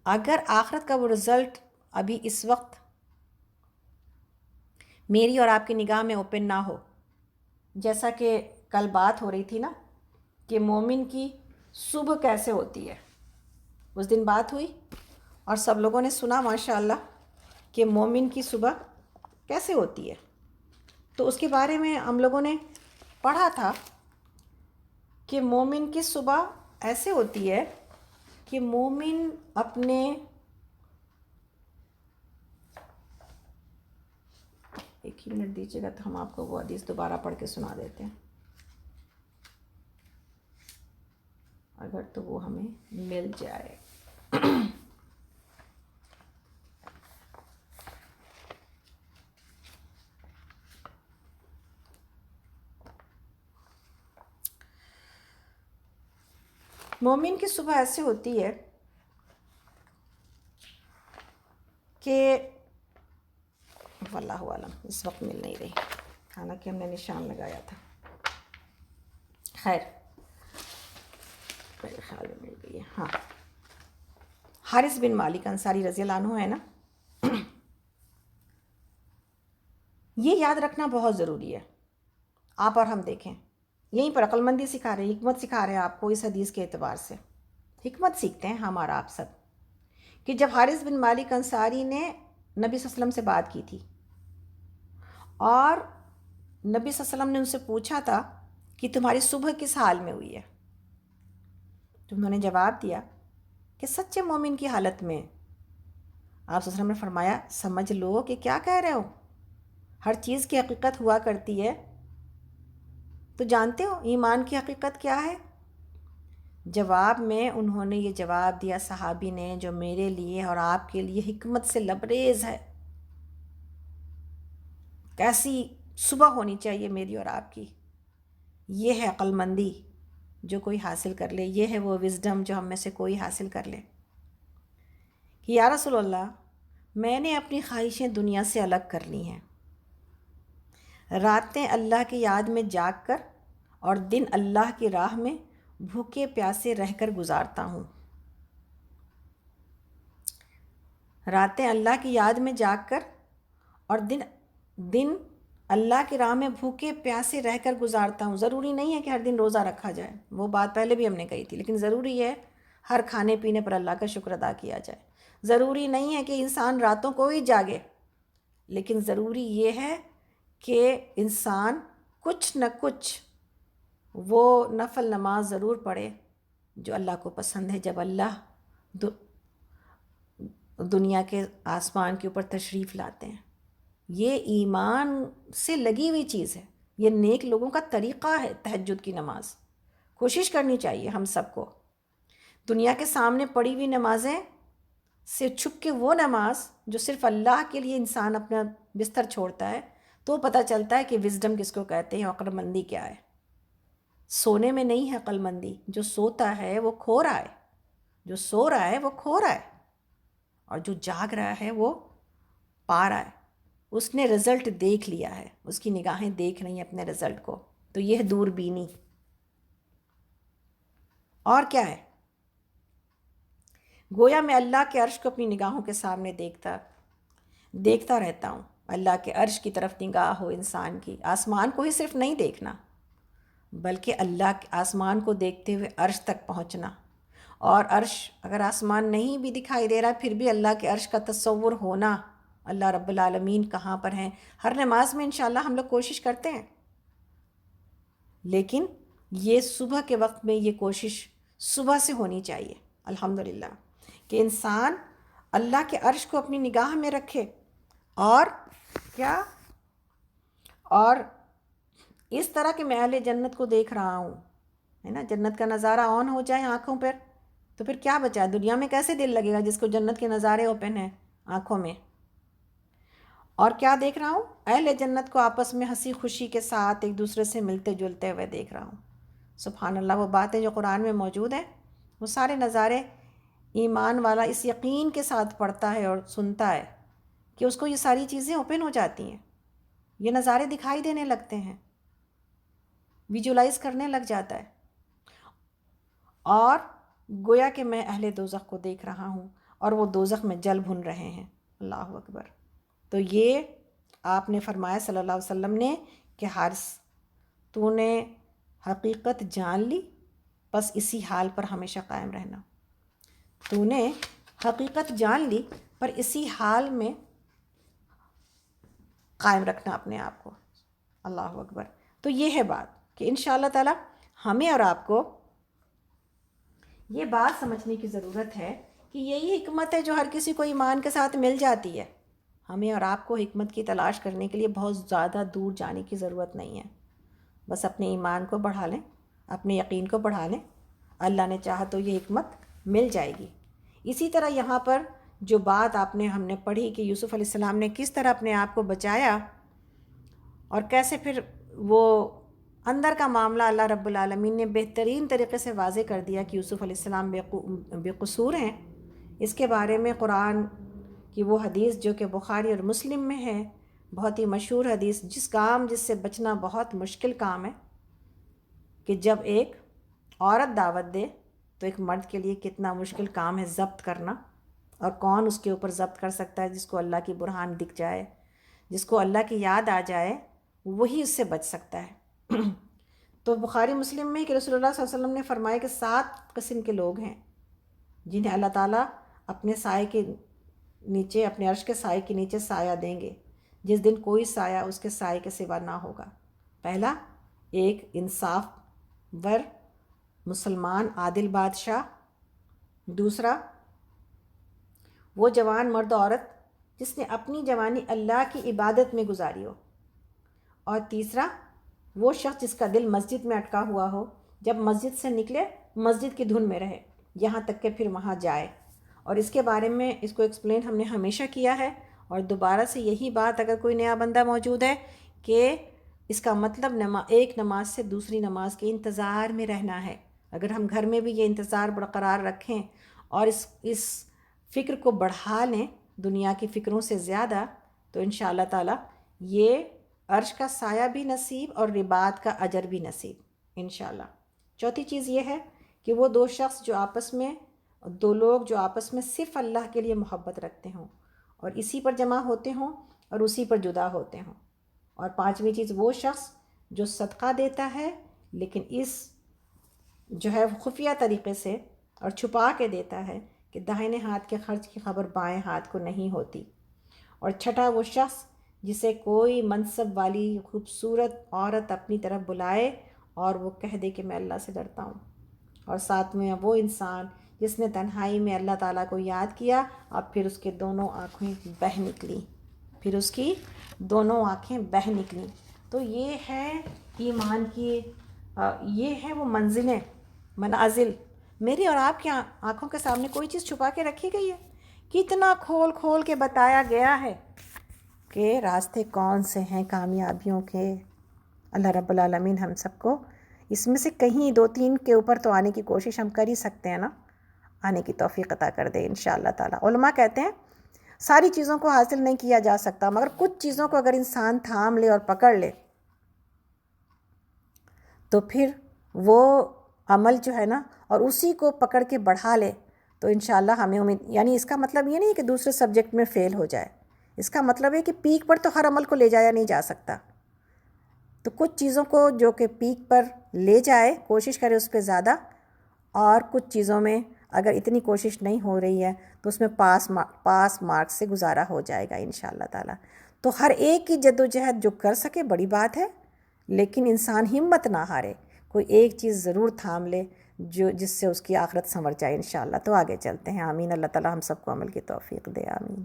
اگر آخرت کا وہ رزلٹ ابھی اس وقت میری اور آپ کی نگاہ میں اوپن نہ ہو، جیسا کہ کل بات ہو رہی تھی نا کہ مومن کی صبح کیسے ہوتی ہے، اس دن بات ہوئی اور سب لوگوں نے سنا ماشاءاللہ کہ مومن کی صبح کیسے ہوتی ہے۔ تو اس کے بارے میں ہم لوگوں نے پڑھا تھا کہ مومن کی صبح ایسے ہوتی ہے کہ مومن اپنے ایک ہی منٹ دیجیے گا تو ہم آپ کو وہ حدیث دوبارہ پڑھ کے سنا دیتے ہیں، اگر تو وہ ہمیں مل جائے۔ مومن کی صبح ایسے ہوتی ہے کہ واللہ عالم اس وقت مل نہیں رہی، حالانکہ ہم نے نشان لگایا تھا، خیر میرے خیال میں مل گئی ہے۔ ہاں، حارث بن مالک انصاری رضی اللہ عنہ ہے نا، یہ یاد رکھنا بہت ضروری ہے۔ آپ اور ہم دیکھیں، یہیں پر عقل مندی سکھا رہے ہیں، حکمت سکھا رہے ہیں آپ کو، اس حدیث کے اعتبار سے حکمت سیکھتے ہیں ہم اور آپ سب، کہ جب حارث بن مالک انصاری نے نبی صلی اللہ علیہ وسلم سے بات کی تھی اور نبی صلی اللہ علیہ وسلم نے ان سے پوچھا تھا کہ تمہاری صبح کس حال میں ہوئی ہے، تو انہوں نے جواب دیا کہ سچے مومن کی حالت میں۔ آپ صلی اللہ علیہ وسلم نے فرمایا، سمجھ لو کہ کیا کہہ رہے ہو، ہر چیز کی حقیقت ہوا کرتی ہے، تو جانتے ہو ایمان کی حقیقت کیا ہے؟ جواب میں انہوں نے یہ جواب دیا صحابی نے، جو میرے لیے اور آپ کے لیے حکمت سے لبریز ہے۔ کیسی صبح ہونی چاہیے میری اور آپ کی، یہ ہے عقل مندی جو کوئی حاصل کر لے، یہ ہے وہ وزڈم جو ہم میں سے کوئی حاصل کر لے کہ یا رسول اللہ، میں نے اپنی خواہشیں دنیا سے الگ کر لی ہیں، راتیں اللہ کی یاد میں جاگ کر اور دن اللہ کی راہ میں بھوکے پیاسے رہ کر گزارتا ہوں۔ راتیں اللہ کی یاد میں جاگ کر اور دن اللہ کی راہ میں بھوکے پیاسے رہ کر گزارتا ہوں۔ ضروری نہیں ہے کہ ہر دن روزہ رکھا جائے، وہ بات پہلے بھی ہم نے کہی تھی، لیکن ضروری ہے ہر کھانے پینے پر اللہ کا شکر ادا کیا جائے۔ ضروری نہیں ہے کہ انسان راتوں کو ہی جاگے، لیکن ضروری یہ ہے کہ انسان کچھ نہ کچھ وہ نفل نماز ضرور پڑھے جو اللہ کو پسند ہے۔ جب اللہ دنیا کے آسمان کے اوپر تشریف لاتے ہیں، یہ ایمان سے لگی ہوئی چیز ہے، یہ نیک لوگوں کا طریقہ ہے۔ تہجد کی نماز کوشش کرنی چاہیے ہم سب کو، دنیا کے سامنے پڑی ہوئی نمازیں سے چھپ کے وہ نماز جو صرف اللہ کے لیے انسان اپنا بستر چھوڑتا ہے، تو پتہ چلتا ہے کہ وزڈم کس کو کہتے ہیں، عقل مندی کیا ہے۔ سونے میں نہیں ہے عقل مندی، جو سوتا ہے وہ کھو رہا ہے، جو سو رہا ہے وہ کھو رہا ہے، اور جو جاگ رہا ہے وہ پا رہا ہے۔ اس نے رزلٹ دیکھ لیا ہے، اس کی نگاہیں دیکھ رہی ہیں اپنے رزلٹ کو، تو یہ ہے دور بینی۔ اور کیا ہے؟ گویا میں اللہ کے عرش کو اپنی نگاہوں کے سامنے دیکھتا رہتا ہوں، اللہ کے عرش کی طرف نگاہ ہو انسان کی، آسمان کو ہی صرف نہیں دیکھنا بلکہ اللہ کے آسمان کو دیکھتے ہوئے عرش تک پہنچنا، اور عرش اگر آسمان نہیں بھی دکھائی دے رہا پھر بھی اللہ کے عرش کا تصور ہونا، اللہ رب العالمین کہاں پر ہیں۔ ہر نماز میں انشاءاللہ ہم لوگ کوشش کرتے ہیں، لیکن یہ صبح کے وقت میں یہ کوشش صبح سے ہونی چاہیے الحمدللہ، کہ انسان اللہ کے عرش کو اپنی نگاہ میں رکھے، اور کیا، اور اس طرح کہ میں اہل جنت کو دیکھ رہا ہوں، ہے نا، جنت کا نظارہ آن ہو جائے آنکھوں پر تو پھر کیا بچا، دنیا میں کیسے دل لگے گا جس کو جنت کے نظارے اوپن ہیں آنکھوں میں۔ اور کیا دیکھ رہا ہوں، اہل جنت کو آپس میں ہنسی خوشی کے ساتھ ایک دوسرے سے ملتے جلتے ہوئے دیکھ رہا ہوں۔ سبحان اللہ، وہ باتیں جو قرآن میں موجود ہیں وہ سارے نظارے ایمان والا اس یقین کے ساتھ پڑھتا ہے اور سنتا ہے کہ اس کو یہ ساری چیزیں اوپن ہو جاتی ہیں، یہ نظارے دکھائی دینے لگتے ہیں، ویژولائز کرنے لگ جاتا ہے، اور گویا کہ میں اہل دوزخ کو دیکھ رہا ہوں اور وہ دوزخ میں جل بھن رہے ہیں۔ اللہ اکبر۔ تو یہ آپ نے فرمایا صلی اللہ علیہ وسلم نے کہ حارث، تو نے حقیقت جان لی، بس اسی حال پر ہمیشہ قائم رہنا۔ تو نے حقیقت جان لی پر اسی حال میں قائم رکھنا اپنے آپ کو۔ اللہ اکبر۔ تو یہ ہے بات کہ انشاءاللہ تعالی ہمیں اور آپ کو یہ بات سمجھنے کی ضرورت ہے کہ یہی حکمت ہے جو ہر کسی کو ایمان کے ساتھ مل جاتی ہے۔ ہمیں اور آپ کو حکمت کی تلاش کرنے کے لیے بہت زیادہ دور جانے کی ضرورت نہیں ہے، بس اپنے ایمان کو بڑھا لیں، اپنے یقین کو بڑھا لیں، اللہ نے چاہا تو یہ حکمت مل جائے گی۔ اسی طرح یہاں پر جو بات ہم نے پڑھی کہ یوسف علیہ السلام نے کس طرح اپنے آپ کو بچایا اور کیسے پھر وہ اندر کا معاملہ اللہ رب العالمین نے بہترین طریقے سے واضح کر دیا کہ یوسف علیہ السلام بے قصور ہیں۔ اس کے بارے میں قرآن کی وہ حدیث جو کہ بخاری اور مسلم میں ہے، بہت ہی مشہور حدیث، جس سے بچنا بہت مشکل کام ہے، کہ جب ایک عورت دعوت دے تو ایک مرد کے لیے کتنا مشکل کام ہے ضبط کرنا، اور کون اس کے اوپر ضبط کر سکتا ہے، جس کو اللہ کی برہان دکھ جائے، جس کو اللہ کی یاد آ جائے، وہی اس سے بچ سکتا ہے۔ تو بخاری مسلم میں کہ رسول اللہ صلی اللہ علیہ وسلم نے فرمایا کہ 7 قسم کے لوگ ہیں جنہیں اللہ تعالیٰ اپنے سائے کے نیچے، اپنے عرش کے سائے کے نیچے سایہ دیں گے، جس دن کوئی سایہ اس کے سائے کے سوا نہ ہوگا۔ پہلا، ایک انصاف ور مسلمان عادل بادشاہ۔ دوسرا، وہ جوان مرد عورت جس نے اپنی جوانی اللہ کی عبادت میں گزاری ہو۔ اور تیسرا، وہ شخص جس کا دل مسجد میں اٹکا ہوا ہو، جب مسجد سے نکلے مسجد کی دھن میں رہے یہاں تک کہ پھر وہاں جائے۔ اور اس کے بارے میں اس کو ایکسپلین ہم نے ہمیشہ کیا ہے، اور دوبارہ سے یہی بات اگر کوئی نیا بندہ موجود ہے کہ اس کا مطلب ایک نماز سے دوسری نماز کے انتظار میں رہنا ہے۔ اگر ہم گھر میں بھی یہ انتظار برقرار رکھیں اور اس فکر کو بڑھا لیں دنیا کی فکروں سے زیادہ، تو انشاءاللہ تعالی یہ عرش کا سایہ بھی نصیب اور رباط کا اجر بھی نصیب انشاءاللہ۔ چوتھی چیز یہ ہے کہ وہ دو لوگ جو آپس میں صرف اللہ کے لیے محبت رکھتے ہوں اور اسی پر جمع ہوتے ہوں اور اسی پر جدا ہوتے ہوں۔ اور پانچویں چیز، وہ شخص جو صدقہ دیتا ہے لیکن اس جو ہے خفیہ طریقے سے اور چھپا کے دیتا ہے کہ داہنے ہاتھ کے خرچ کی خبر بائیں ہاتھ کو نہیں ہوتی۔ اور چھٹا، وہ شخص جسے کوئی منصب والی خوبصورت عورت اپنی طرف بلائے اور وہ کہہ دے کہ میں اللہ سے ڈرتا ہوں۔ اور ساتویں، وہ انسان جس نے تنہائی میں اللہ تعالیٰ کو یاد کیا اور پھر اس کے دونوں آنکھیں بہہ نکلیں۔ تو یہ ہے ایمان کی، یہ ہے وہ منازل۔ میری اور آپ کی آنکھوں کے سامنے کوئی چیز چھپا کے رکھی گئی ہے؟ کتنا کھول کھول کے بتایا گیا ہے کہ راستے کون سے ہیں کامیابیوں کے۔ اللہ رب العالمین ہم سب کو اس میں سے کہیں 2-3 کے اوپر تو آنے کی کوشش ہم کر ہی سکتے ہیں نا، آنے کی توفیق عطا کر دے انشاءاللہ تعالی۔ علماء کہتے ہیں ساری چیزوں کو حاصل نہیں کیا جا سکتا، مگر کچھ چیزوں کو اگر انسان تھام لے اور پکڑ لے تو پھر وہ عمل جو ہے نا، اور اسی کو پکڑ کے بڑھا لے تو انشاءاللہ ہمیں امید، یعنی اس کا مطلب یہ نہیں کہ دوسرے سبجیکٹ میں فیل ہو جائے، اس کا مطلب ہے کہ پیک پر تو ہر عمل کو لے جایا نہیں جا سکتا، تو کچھ چیزوں کو جو کہ پیک پر لے جائے، کوشش کرے اس پہ زیادہ، اور کچھ چیزوں میں اگر اتنی کوشش نہیں ہو رہی ہے تو اس میں پاس مارک سے گزارا ہو جائے گا انشاءاللہ تعالی۔ تو ہر ایک کی جد و جہد جو کر سکے بڑی بات ہے، لیکن انسان ہمت نہ ہارے، کوئی ایک چیز ضرور تھام لے جس سے اس کی آخرت سنور جائے انشاءاللہ۔ تو آگے چلتے ہیں، آمین۔ اللہ تعالی ہم سب کو عمل کی توفیق دے، آمین۔